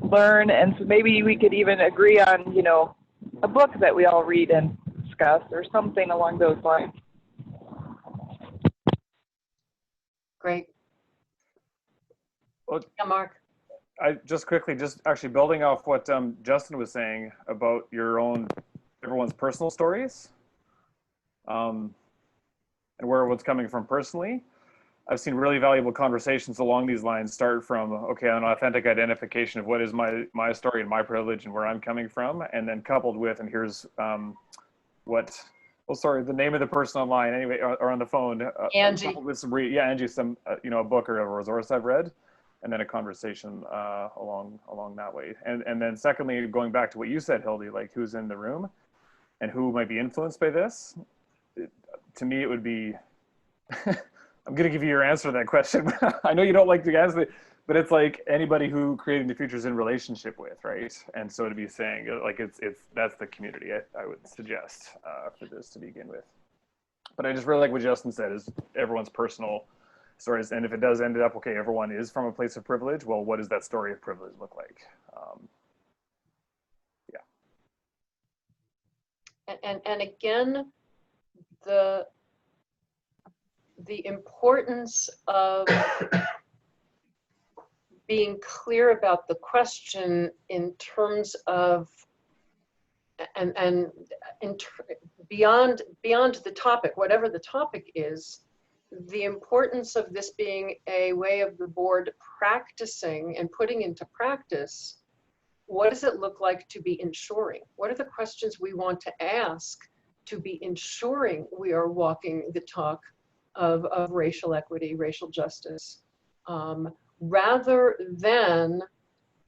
learn. And so maybe we could even agree on, you know, a book that we all read and discuss or something along those lines. Great. Well, yeah, Mark. I just quickly, just actually building off what Justin was saying about everyone's personal stories, and where what's coming from personally. I've seen really valuable conversations along these lines start from, okay, an authentic identification of what is my story and my privilege and where I'm coming from, and then coupled with, and here's the name of the person online anyway, or on the phone. Angie. With some, Angie, some, a book or a resource I've read, and then a conversation along that way. And then secondly, going back to what you said, Hildy, like who's in the room and who might be influenced by this, to me, it would be, I'm going to give you your answer to that question. I know you don't like to answer it, but it's like anybody who Creating the Future is in relationship with, right? And so to be saying, like, that's the community I would suggest for this to begin with. But I just really like what Justin said, is everyone's personal stories. And if it does end up, okay, everyone is from a place of privilege, well, what does that story of privilege look like? And again, the importance of being clear about the question in terms of, beyond the topic, whatever the topic is, the importance of this being a way of the board practicing and putting into practice, what does it look like to be ensuring? What are the questions we want to ask to be ensuring we are walking the talk of racial equity, racial justice, rather than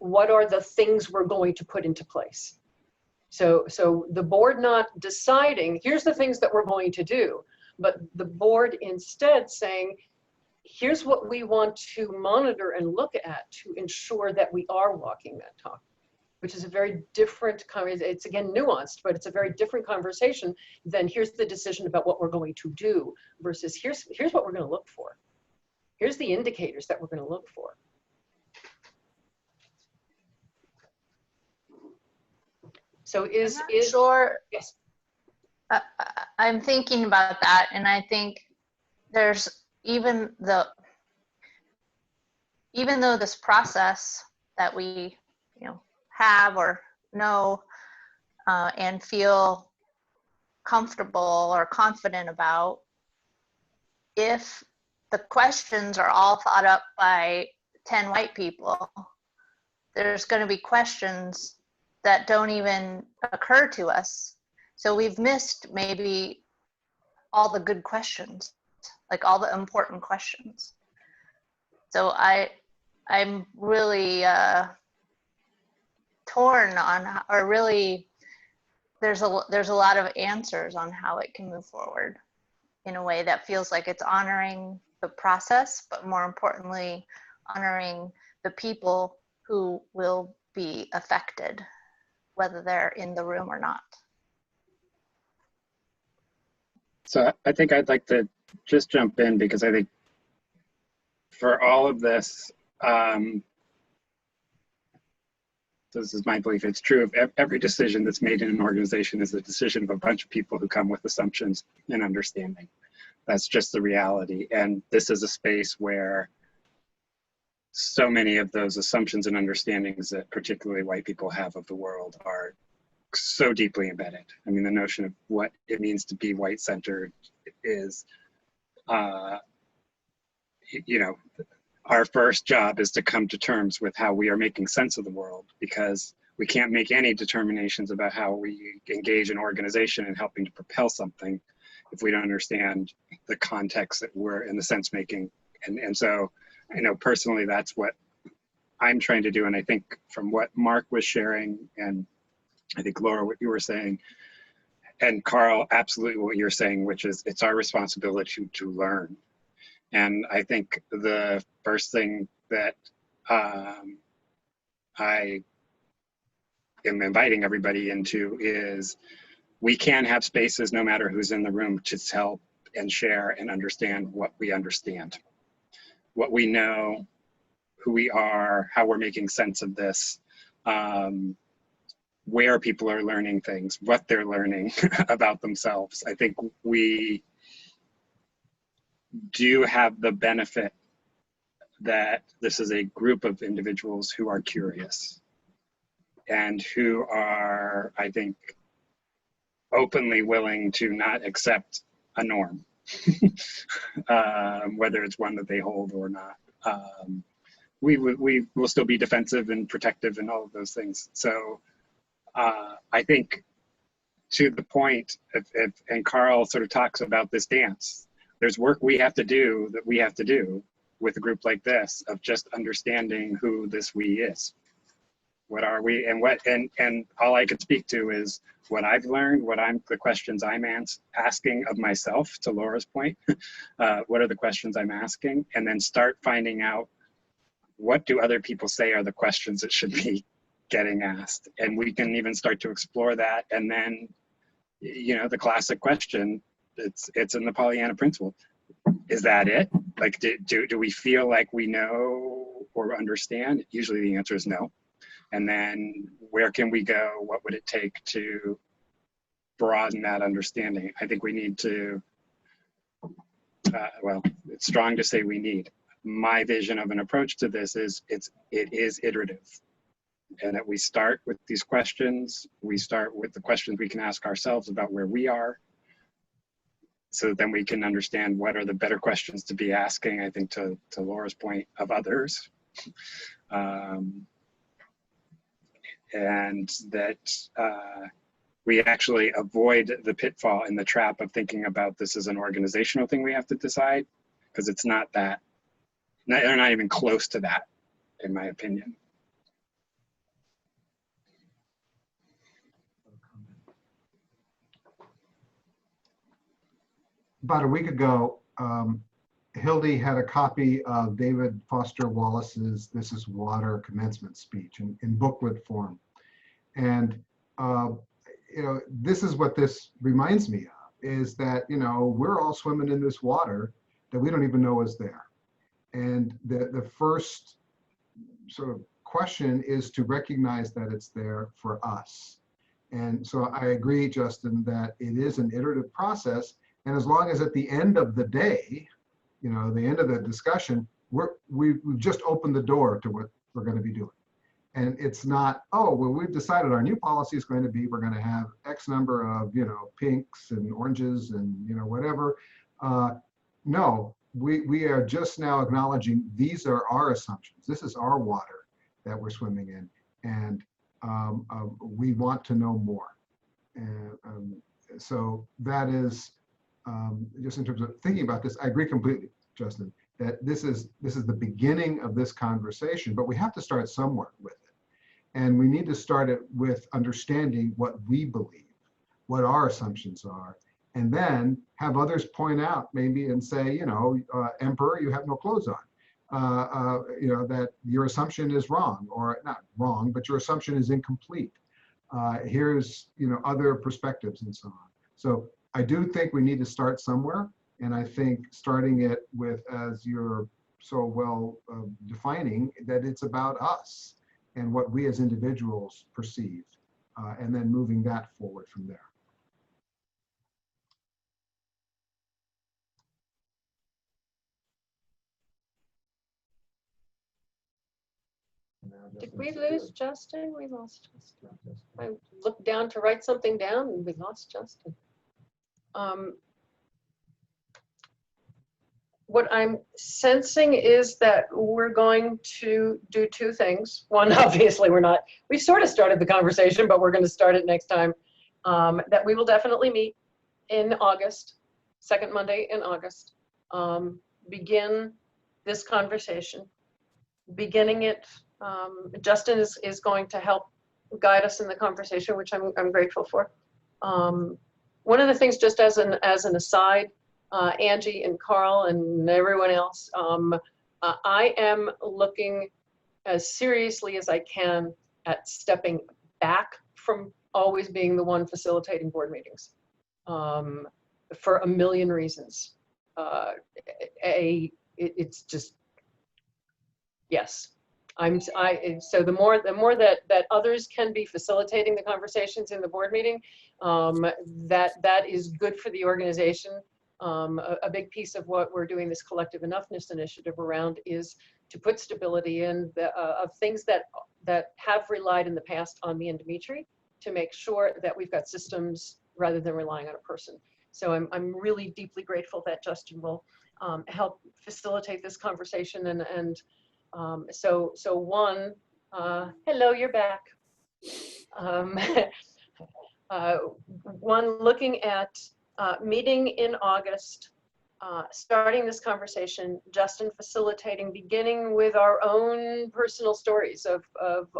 what are the things we're going to put into place. So the board not deciding, here's the things that we're going to do, but the board instead saying, here's what we want to monitor and look at to ensure that we are walking that talk, which is a very different, it's again nuanced, but it's a very different conversation than here's the decision about what we're going to do versus here's what we're going to look for. Here's the indicators that we're going to look for. So is sure. Yes. I'm thinking about that, and I think there's even though this process that we have or know and feel comfortable or confident about, if the questions are all thought up by 10 white people, there's going to be questions that don't even occur to us. So we've missed maybe all the good questions, like all the important questions. So I'm really torn on, or really, there's a lot of answers on how it can move forward in a way that feels like it's honoring the process, but more importantly, honoring the people who will be affected, whether they're in the room or not. So I think I'd like to just jump in, because I think for all of this, this is my belief, it's true of every decision that's made in an organization is the decision of a bunch of people who come with assumptions and understanding. That's just the reality. And this is a space where so many of those assumptions and understandings that particularly white people have of the world are so deeply embedded. I mean, the notion of what it means to be white-centered is, you know, our first job is to come to terms with how we are making sense of the world, because we can't make any determinations about how we engage an organization in helping to propel something if we don't understand the context that we're in the sense making. And so, I know personally that's what I'm trying to do. And I think from what Mark was sharing, and I think Laura, what you were saying, and Carl, absolutely what you're saying, which is it's our responsibility to learn. And I think the first thing that I am inviting everybody into is we can have spaces, no matter who's in the room, to tell and share and understand what we understand, what we know, who we are, how we're making sense of this, where people are learning things, what they're learning about themselves. I think we do have the benefit that this is a group of individuals who are curious and who are, I think, openly willing to not accept a norm, whether it's one that they hold or not. We will still be defensive and protective and all of those things. So I think to the point, and Carl sort of talks about this dance, there's work we have to do with a group like this of just understanding who this we is. What are we, and all I could speak to is what I've learned, the questions I'm asking of myself, to Laura's point. What are the questions I'm asking? And then start finding out, what do other people say are the questions that should be getting asked? And we can even start to explore that. And then, you know, the classic question, it's in the Pollyanna principle. Is that it? Like, do we feel like we know or understand? Usually the answer is no. And then where can we go? What would it take to broaden that understanding? I think we need to, well, it's strong to say we need. My vision of an approach to this is it is iterative. And that we start with these questions. We start with the questions we can ask ourselves about where we are. So then we can understand what are the better questions to be asking, I think, to Laura's point, of others. And that we actually avoid the pitfall and the trap of thinking about this as an organizational thing we have to decide, because it's not that. They're not even close to that, in my opinion. About a week ago, Hildy had a copy of David Foster Wallace's "This is Water" commencement speech in booklet form. And, you know, this is what this reminds me of, is that, you know, we're all swimming in this water that we don't even know is there. And the first sort of question is to recognize that it's there for us. And so I agree, Justin, that it is an iterative process. And as long as at the end of the day, you know, the end of the discussion, we've just opened the door to what we're going to be doing. And it's not, oh, well, we've decided our new policy is going to be, we're going to have X number of, you know, pinks and oranges and, you know, whatever. No, we are just now acknowledging these are our assumptions. This is our water. that we're swimming in. And we want to know more. And so that is, just in terms of thinking about this, I agree completely, Justin, that this is the beginning of this conversation, but we have to start somewhere with it. And we need to start it with understanding what we believe, what our assumptions are, and then have others point out maybe and say, you know, Emperor, you have no clothes on. You know, that your assumption is wrong, or not wrong, but your assumption is incomplete. Here's, you know, other perspectives and so on. So I do think we need to start somewhere. And I think starting it with, as you're so well defining, that it's about us and what we as individuals perceive, and then moving that forward from there. Did we lose Justin? We lost Justin. I looked down to write something down and we lost Justin. What I'm sensing is that we're going to do two things. One, obviously we sort of started the conversation, but we're going to start it next time. That we will definitely meet in August, second Monday in August. Begin this conversation. Beginning it, Justin is going to help guide us in the conversation, which I'm grateful for. One of the things, just as an aside, Angie and Carl and everyone else, I am looking as seriously as I can at stepping back from always being the one facilitating board meetings, for a million reasons. It's just, yes. So the more that others can be facilitating the conversations in the board meeting, that is good for the organization. A big piece of what we're doing this collective enoughness initiative around is to put stability in of things that have relied in the past on me and Dimitri, to make sure that we've got systems rather than relying on a person. So I'm really deeply grateful that Justin will help facilitate this conversation. And so one, hello, you're back. One, looking at meeting in August, starting this conversation, Justin facilitating, beginning with our own personal stories of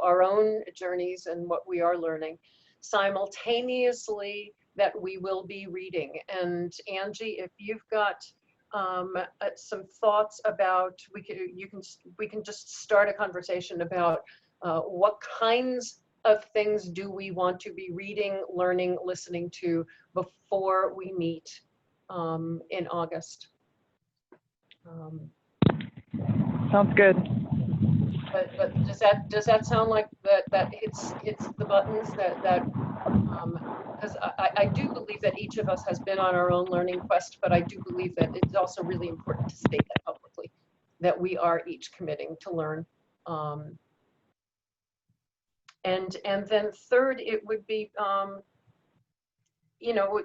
our own journeys and what we are learning, simultaneously that we will be reading. And Angie, if you've got some thoughts about, we can just start a conversation about what kinds of things do we want to be reading, learning, listening to before we meet in August. Sounds good. But does that sound like that hits the buttons that because I do believe that each of us has been on our own learning quest, but I do believe that it's also really important to state that publicly, that we are each committing to learn. And then third, it would be, you know,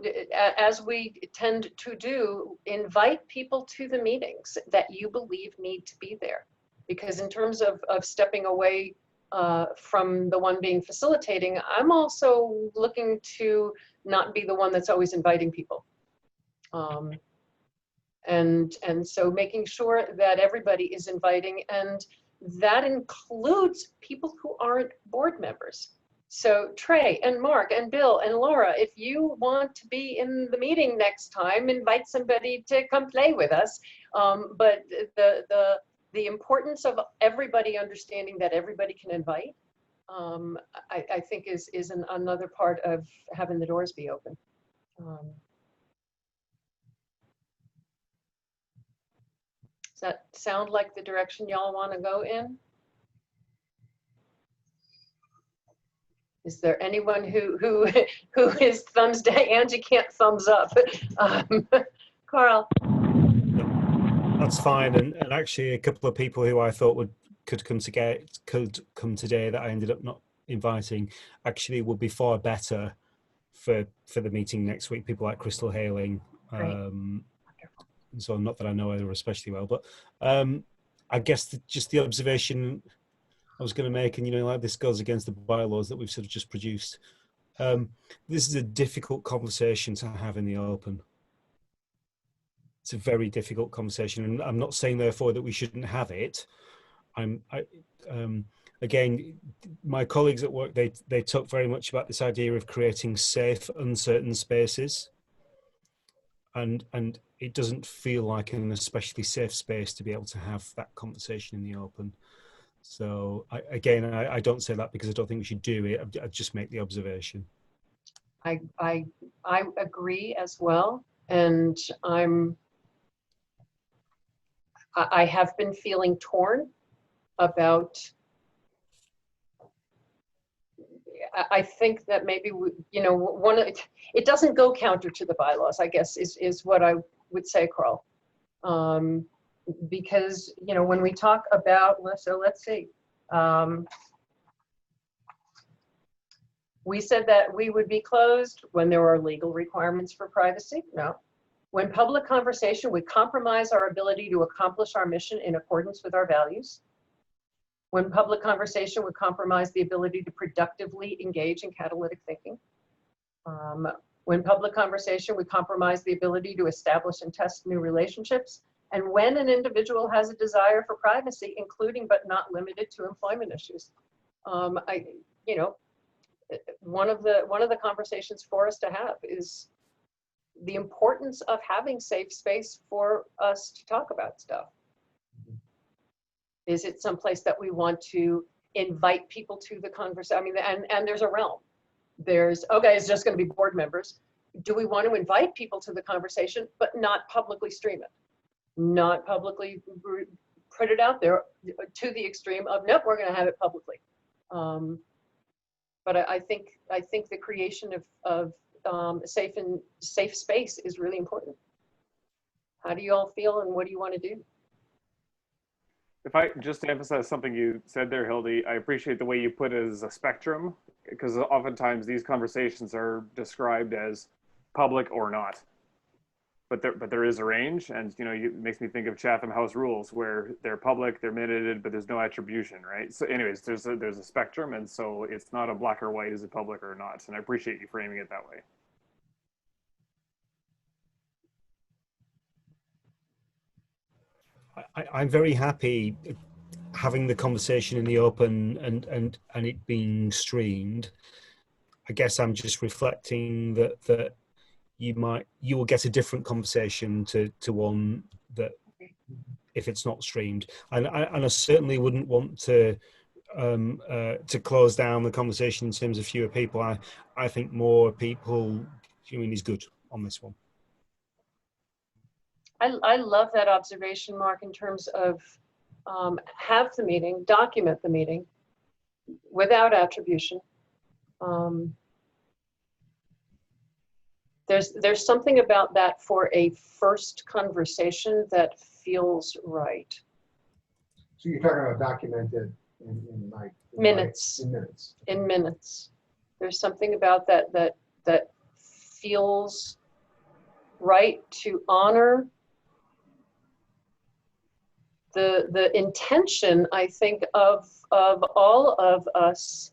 as we tend to do, invite people to the meetings that you believe need to be there. Because in terms of stepping away from the one being facilitating, I'm also looking to not be the one that's always inviting people. And so making sure that everybody is inviting, and that includes people who aren't board members. So Trey and Mark and Bill and Laura, if you want to be in the meeting next time, invite somebody to come play with us. But the importance of everybody understanding that everybody can invite, I think is another part of having the doors be open. Does that sound like the direction y'all want to go in? Is there anyone who is thumbs down? Angie can't thumbs up. Carl. That's fine. And actually, a couple of people who I thought could come today that I ended up not inviting actually would be far better for the meeting next week. People like Crystal Haling. So not that I know her especially well, but I guess just the observation I was going to make, and like this goes against the bylaws that we've sort of just produced. This is a difficult conversation to have in the open. It's a very difficult conversation, and I'm not saying therefore that we shouldn't have it. Again, my colleagues at work, they talk very much about this idea of creating safe, uncertain spaces, and it doesn't feel like an especially safe space to be able to have that conversation in the open. So I don't say that because I don't think we should do it. I just make the observation. I agree as well, and I have been feeling torn about. I think that maybe it doesn't go counter to the bylaws, I guess, is what I would say, Carl. Because when we talk about, so let's see, we said that we would be closed when there are legal requirements for privacy. No. When public conversation would compromise our ability to accomplish our mission in accordance with our values. When public conversation would compromise the ability to productively engage in catalytic thinking. When public conversation would compromise the ability to establish and test new relationships. And when an individual has a desire for privacy, including but not limited to employment issues. One of the conversations for us to have is the importance of having safe space for us to talk about stuff. Is it someplace that we want to invite people to the conversation? I mean, and there's a realm. Okay, it's just going to be board members. Do we want to invite people to the conversation, but not publicly stream it? Not publicly put it out there to the extreme of, nope, we're going to have it publicly. But I think the creation of safe space is really important. How do you all feel, and what do you want to do? If I just to emphasize something you said there, Hildy, I appreciate the way you put it as a spectrum, because oftentimes these conversations are described as public or not. But there is a range, and it makes me think of Chatham House rules, where they're public, they're minted, but there's no attribution, right? So, anyways, there's a spectrum, and so it's not a black or white, is it public or not? And I appreciate you framing it that way. I'm very happy having the conversation in the open and it being streamed. I guess I'm just reflecting that you will get a different conversation to one that if it's not streamed. And I certainly wouldn't want to close down the conversation in terms of fewer people. I think more people is good on this one. I love that observation, Mark, in terms of have the meeting, document the meeting without attribution. There's something about that for a first conversation that feels right. So you're talking about documented in minutes. In minutes. In minutes. There's something about that feels right to honor the intention, I think, of all of us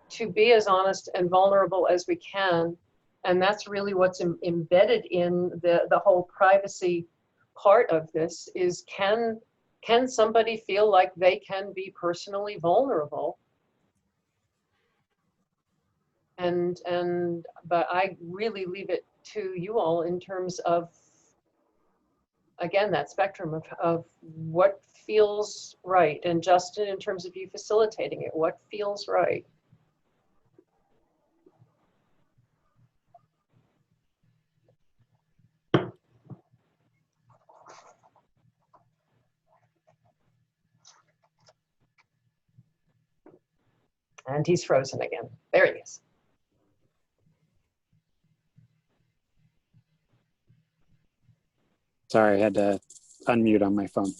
to be as honest and vulnerable as we can. And that's really what's embedded in the whole privacy part of this is can somebody feel like they can be personally vulnerable? But I really leave it to you all in terms of, again, that spectrum of what feels right. And Justin, in terms of you facilitating it, what feels right? And he's frozen again. There he is. Sorry, I had to unmute on my phone.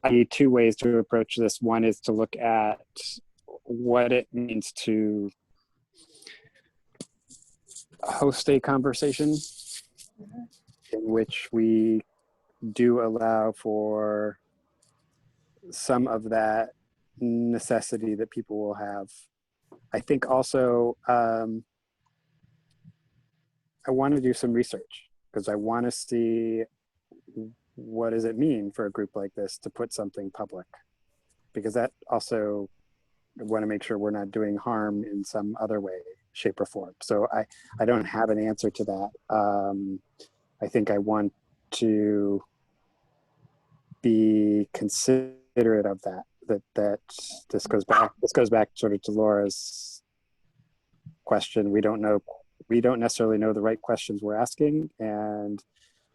I need two ways to approach this. One is to look at what it means to host a conversation in which we do allow for some of that necessity that people will have. I think also I want to do some research because I want to see what does it mean for a group like this to put something public, because that also I want to make sure we're not doing harm in some other way, shape or form. So I don't have an answer to that. I think I want to be considerate of that this goes back sort of to Laura's question. We don't necessarily know the right questions we're asking, and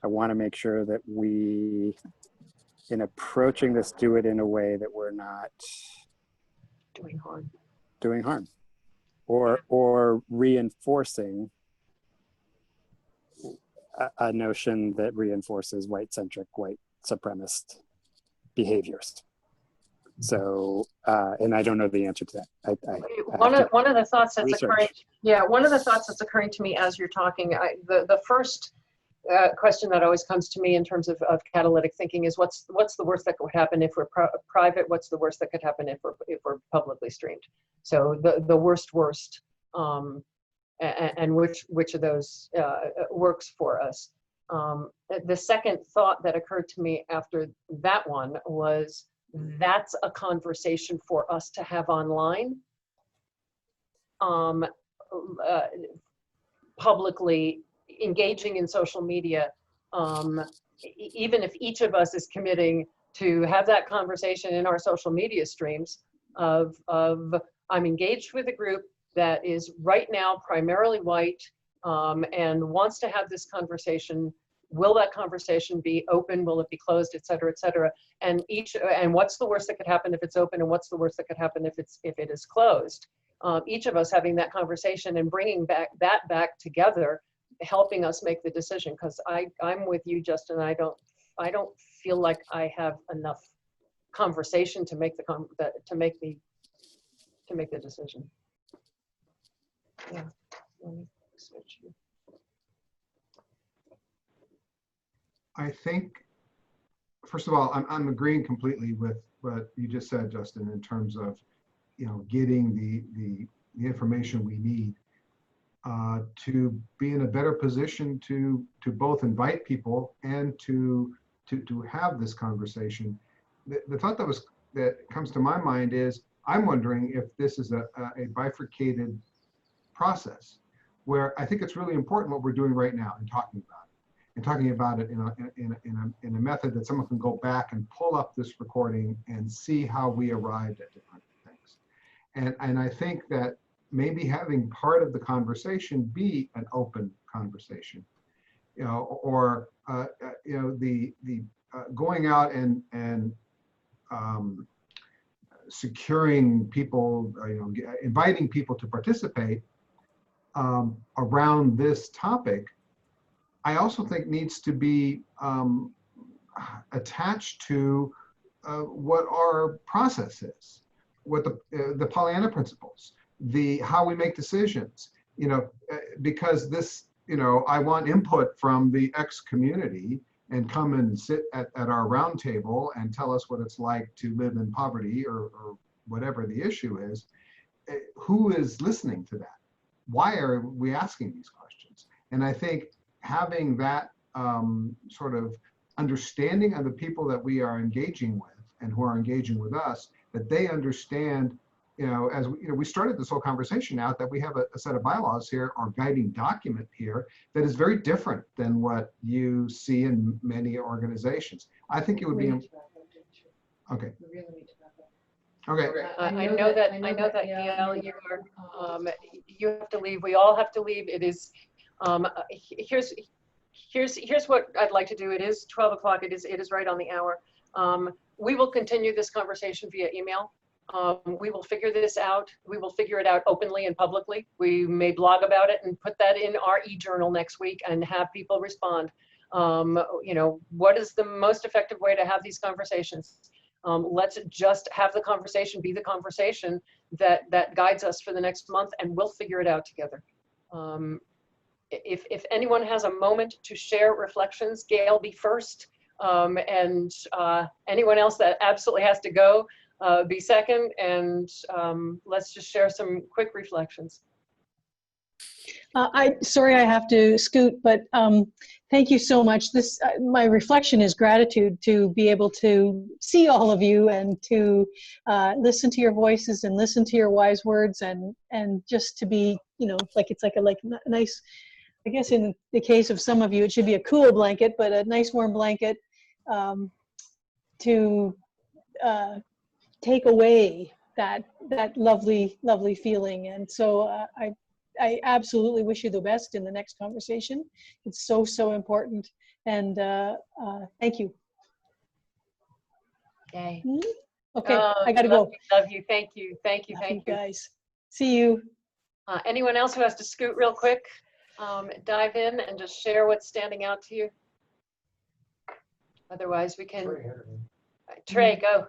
I want to make sure that we, in approaching this, do it in a way that we're not doing harm or reinforcing a notion that reinforces white-centric, white supremacist behaviors. So, and I don't know the answer to that. One of the thoughts that's occurring, one of the thoughts that's occurring to me as you're talking, the first question that always comes to me in terms of catalytic thinking is what's the worst that could happen if we're private? What's the worst that could happen if we're publicly streamed? So the worst, and which of those works for us. The second thought that occurred to me after that one was that's a conversation for us to have online, publicly engaging in social media, even if each of us is committing to have that conversation in our social media streams of I'm engaged with a group that is right now primarily white and wants to have this conversation. Will that conversation be open? Will it be closed, et cetera, et cetera? And what's the worst that could happen if it's open, and what's the worst that could happen if it is closed? Each of us having that conversation and bringing that back together, helping us make the decision. Because I'm with you, Justin. I don't feel like I have enough conversation to make the decision. Yeah. Let me switch you. I think, first of all, I'm agreeing completely with what you just said, Justin, in terms of, getting the information we need to be in a better position to both invite people and to have this conversation. The thought that comes to my mind is I'm wondering if this is a bifurcated process where I think it's really important what we're doing right now and talking about it in a method that someone can go back and pull up this recording and see how we arrived at different things. And I think that maybe having part of the conversation be an open conversation, or the going out and securing people, inviting people to participate around this topic, I also think needs to be attached to what our process is, what the Pollyanna principles, how we make decisions, because this, I want input from the X community and come and sit at our round table and tell us what it's like to live in poverty or whatever the issue is. Who is listening to that? Why are we asking these questions? And I think having that sort of understanding of the people that we are engaging with and who are engaging with us, that they understand, as we started this whole conversation out, that we have a set of bylaws here, or guiding document here, that is very different than what you see in many organizations. I think it would be okay. Okay. I know that Gail, you have to leave. We all have to leave. It is. Here's what I'd like to do. It is 12 o'clock. It is right on the hour. We will continue this conversation via email. We will figure this out. We will figure it out openly and publicly. We may blog about it and put that in our e-journal next week and have people respond. What is the most effective way to have these conversations? Let's just have the conversation be the conversation that guides us for the next month, and we'll figure it out together. If anyone has a moment to share reflections, Gail, be first. And anyone else that absolutely has to go, be second, and let's just share some quick reflections. Sorry I have to scoot, but thank you so much. This my reflection is gratitude to be able to see all of you and to listen to your voices and listen to your wise words, and just to be, you know, like it's like a nice, I guess in the case of some of you it should be a cool blanket, but a nice warm blanket to take away that lovely feeling. And so I absolutely wish you the best in the next conversation. It's so important. And thank you. Okay. Okay, I gotta go. Love you. Thank you. Thank you. Love Thank you you. guys. See you. Anyone else who has to scoot real quick, dive in and just share what's standing out to you. Otherwise we can, Trey, go.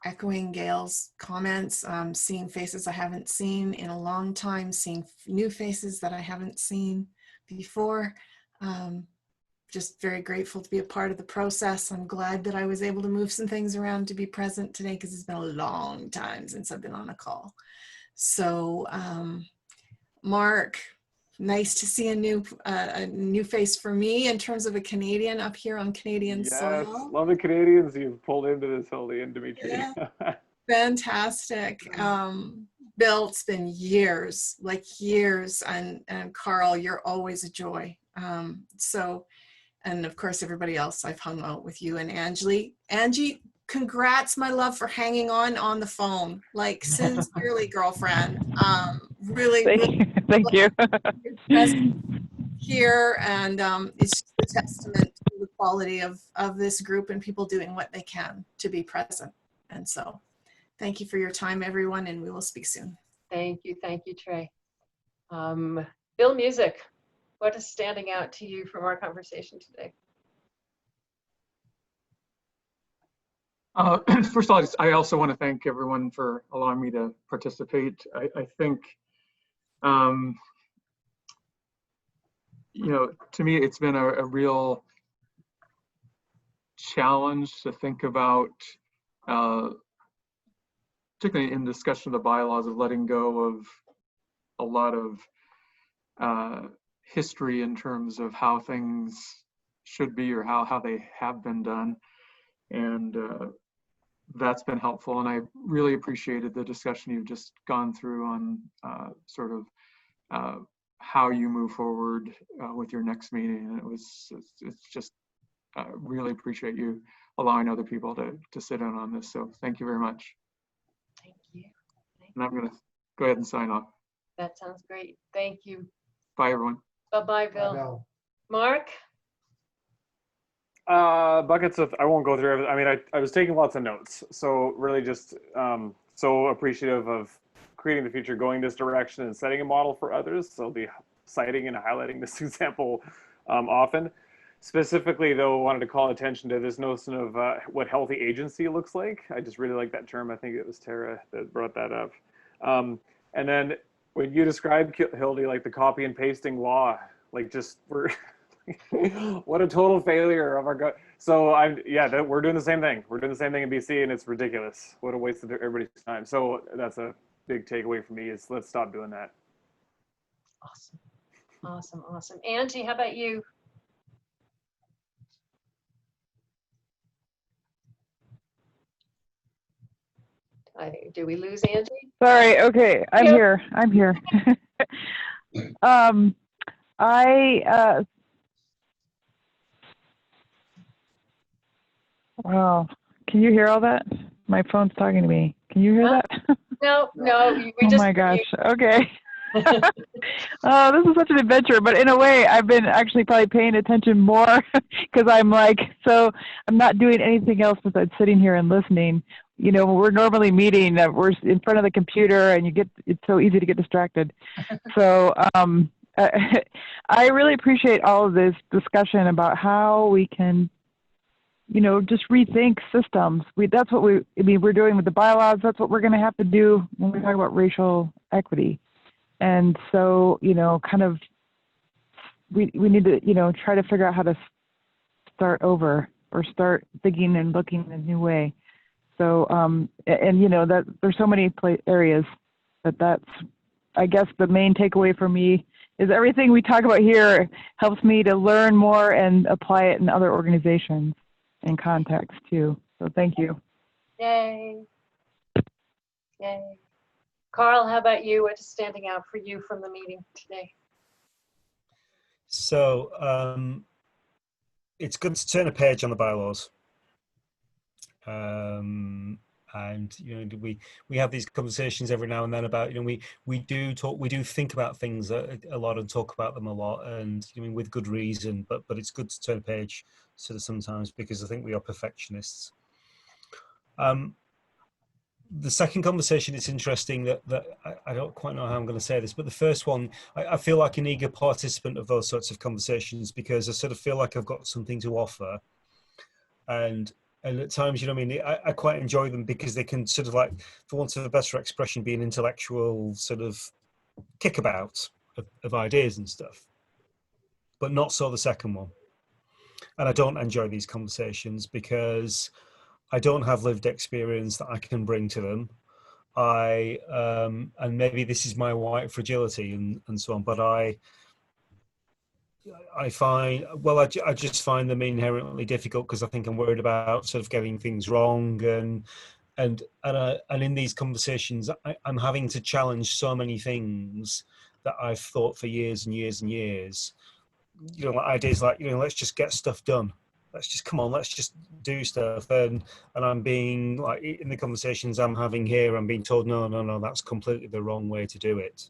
Echoing Gail's comments, seeing faces I haven't seen in a long time, seeing new faces that I haven't seen before. Just very grateful to be a part of the process. I'm glad that I was able to move some things around to be present today, because it's been a long time since I've been on a call. So Mark, nice to see a new face for me in terms of a Canadian up here on Canadian soil. Yes, love the Canadians you've pulled into this, Hildy and Dimitri. Yeah. Fantastic. Bill, it's been years, and Carl, you're always a joy. And of course, everybody else, I've hung out with you and Angie. Angie, congrats, my love, for hanging on the phone. Like, sincerely, girlfriend. Really, thank you. Here, and it's just a testament to the quality of this group and people doing what they can to be present. And so, thank you for your time, everyone, and we will speak soon. Thank you, Trey. Bill Music, what is standing out to you from our conversation today? First of all, I also want to thank everyone for allowing me to participate. I think, you know, to me, it's been a real challenge to think about, particularly in discussion of the bylaws, of letting go of a lot of history in terms of how things should be or how they have been done. And that's been helpful. And I really appreciated the discussion you've just gone through on sort of how you move forward with your next meeting. And it's just really appreciate you allowing other people to sit in on this. So thank you very much. Thank you. And I'm going to go ahead and sign off. That sounds great. Thank you. Bye, everyone. Bye-bye, Bill. Mark? Buckets of, I won't go through everything. I mean, I was taking lots of notes. So really just so appreciative of creating the future, going this direction and setting a model for others. So I'll be citing and highlighting this example often. Specifically, though, I wanted to call attention to this notion of what healthy agency looks like. I just really like that term. I think it was Tara that brought that up. And then when you described, Hildy, like the copy and pasting law, like just we're what a total failure of our gut. So we're doing the same thing. We're doing the same thing in BC, and it's ridiculous. What a waste of everybody's time. So that's a big takeaway for me, is let's stop doing that. Awesome. Angie, how about you? Do we lose Angie? Sorry. Okay, I'm here. Wow. Can you hear all that? My phone's talking to me. Can you hear that? No. We oh just, my gosh. Okay. This is such an adventure, but in a way, I've been actually probably paying attention more because I'm like, so I'm not doing anything else besides sitting here and listening. You know, we're normally meeting, we're in front of the computer, and it's so easy to get distracted. So I really appreciate all of this discussion about how we can, you know, just rethink systems. That's what we're doing with the bylaws. That's what we're going to have to do when we talk about racial equity. And so, you know, kind of we need to, try to figure out how to start over or start thinking and looking in a new way. So, that there's so many areas that's, I guess the main takeaway for me is everything we talk about here helps me to learn more and apply it in other organizations and contexts too. So thank you. Yay. Yay. Carl, how about you? What's standing out for you from the meeting today? So it's good to turn a page on the bylaws. And we have these conversations every now and then about we do think about things a lot and talk about them a lot, and with good reason, but it's good to turn a page sort of sometimes, because I think we are perfectionists. The second conversation, it's interesting that I don't quite know how I'm going to say this, but the first one, I feel like an eager participant of those sorts of conversations, because I sort of feel like I've got something to offer, and at times, I quite enjoy them because they can sort of, like, for want of a better expression, be an intellectual sort of kickabout of ideas and stuff, but not so the second one. And I don't enjoy these conversations because I don't have lived experience that I can bring to them. And maybe this is my white fragility and so on, but I just find them inherently difficult because I think I'm worried about sort of getting things wrong, and in these conversations I'm having to challenge so many things that I've thought for years and years and years. Like ideas like let's just get stuff done. Let's just do stuff, and I'm being, like, in the conversations I'm having here, I'm being told no, that's completely the wrong way to do it,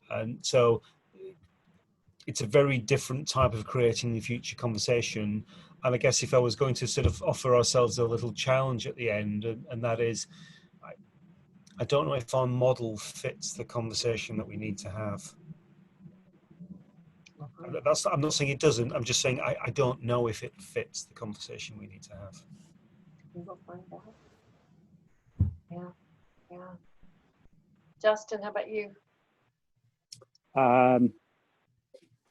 and so. It's a very different type of creating the future conversation. And I guess if I was going to sort of offer ourselves a little challenge at the end, and that is, I don't know if our model fits the conversation that we need to have. I'm not saying it doesn't, I'm just saying I don't know if it fits the conversation we need to have. We will find out. Yeah. Justin, how about you?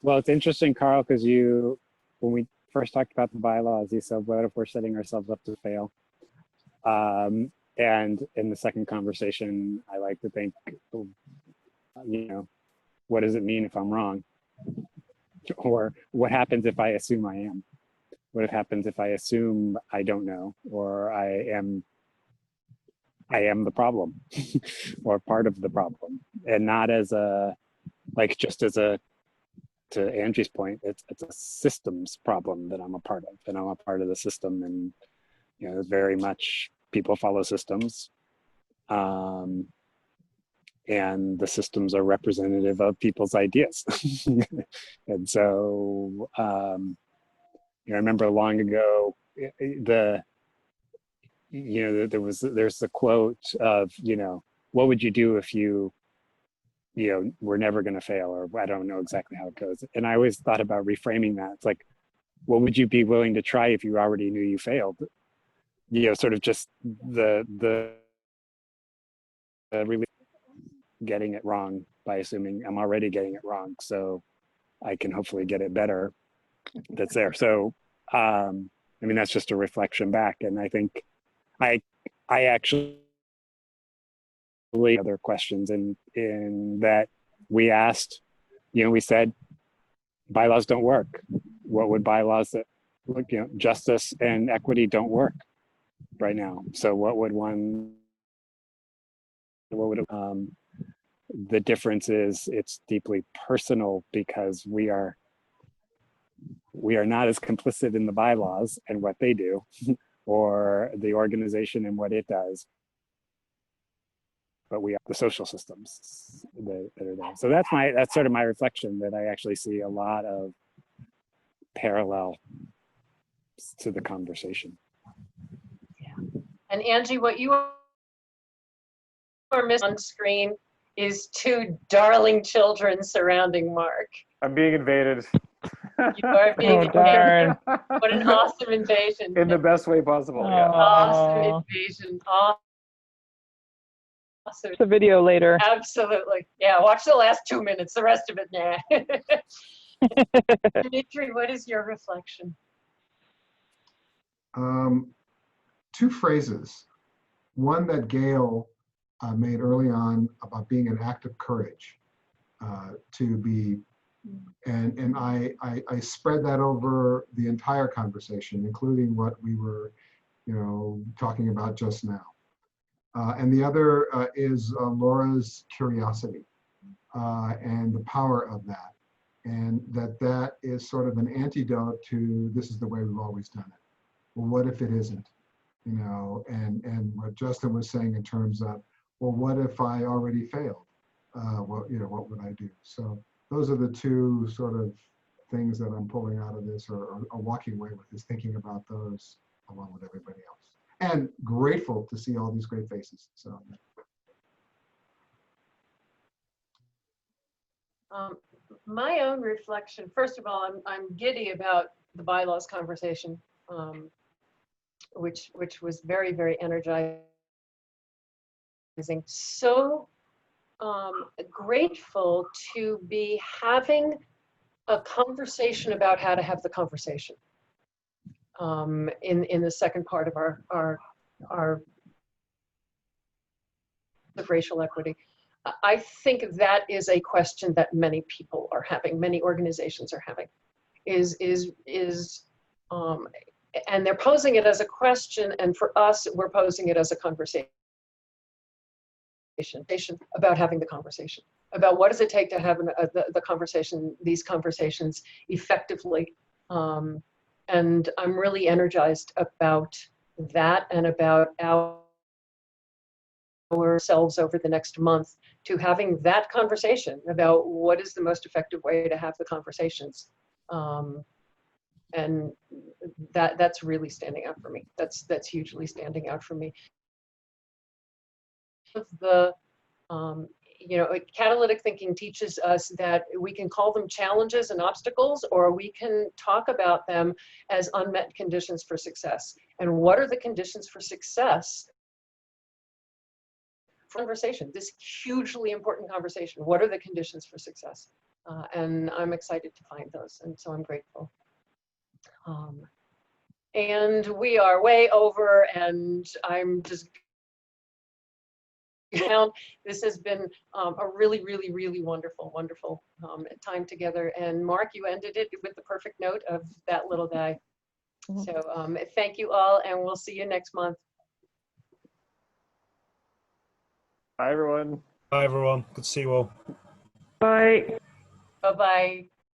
Well, it's interesting, Carl, because when we first talked about the bylaws, you said, what if we're setting ourselves up to fail? And in the second conversation, I like to think, what does it mean if I'm wrong? Or what happens if I assume I am? What happens if I assume I don't know, or I am the problem or part of the problem, and not as to Angie's point, it's a systems problem that I'm a part of, and I'm a part of the system, and very much people follow systems, and the systems are representative of people's ideas. And so I remember long ago there's the quote of what would you do if we're never going to fail, or I don't know exactly how it goes. And I always thought about reframing that. It's like, what would you be willing to try if you already knew you failed? Sort of just the really getting it wrong by assuming I'm already getting it wrong, so I can hopefully get it better. That's there. So, that's just a reflection back. And I think I actually other questions in that we asked, we said bylaws don't work. What would bylaws that look, justice and equity don't work right now. So what would the difference is it's deeply personal, because we are not as complicit in the bylaws and what they do or the organization and what it does, but we have the social systems that are there. So that's sort of my reflection, that I actually see a lot of parallel to the conversation. Yeah. And Angie, what you are missing on screen is two darling children surrounding Mark. I'm being invaded. You are being invaded. Darn. What an awesome invasion. In the best way possible. Yeah. Awesome invasion. Awesome. Watch the video later. Absolutely. Yeah, watch the last 2 minutes. The rest of it, nah. Dimitri, what is your reflection? Two phrases. One that Gail made early on about being an act of courage, to be, and I spread that over the entire conversation, including what we were, talking about just now. And the other is Laura's curiosity and the power of that, and that is sort of an antidote to this is the way we've always done it. Well, what if it isn't? And what Justin was saying in terms of, well, what if I already failed? What would I do? So those are the two sort of things that I'm pulling out of this or walking away with, is thinking about those along with everybody else. And grateful to see all these great faces. So. My own reflection, first of all, I'm giddy about the bylaws conversation, which was very, very energizing. So grateful to be having a conversation about how to have the conversation in the second part of our of racial equity. I think that is a question that many people are having, many organizations are having, and they're posing it as a question, and for us, we're posing it as a conversation about having the conversation, about what does it take to have the conversation, these conversations effectively. And I'm really energized about that and about ourselves over the next month to having that conversation about what is the most effective way to have the conversations. And that's really standing out for me. That's hugely standing out for me. Catalytic thinking teaches us that we can call them challenges and obstacles, or we can talk about them as unmet conditions for success. And what are the conditions for success? Conversation, this hugely important conversation. What are the conditions for success? And I'm excited to find those, and so I'm grateful. And we are way over, and I'm just down. This has been a really, really, really wonderful, wonderful time together. And Mark, you ended it with the perfect note of that little guy. So thank you all, and we'll see you next month. Bye, everyone. Bye, everyone. Good to see you all. Bye. Bye-bye.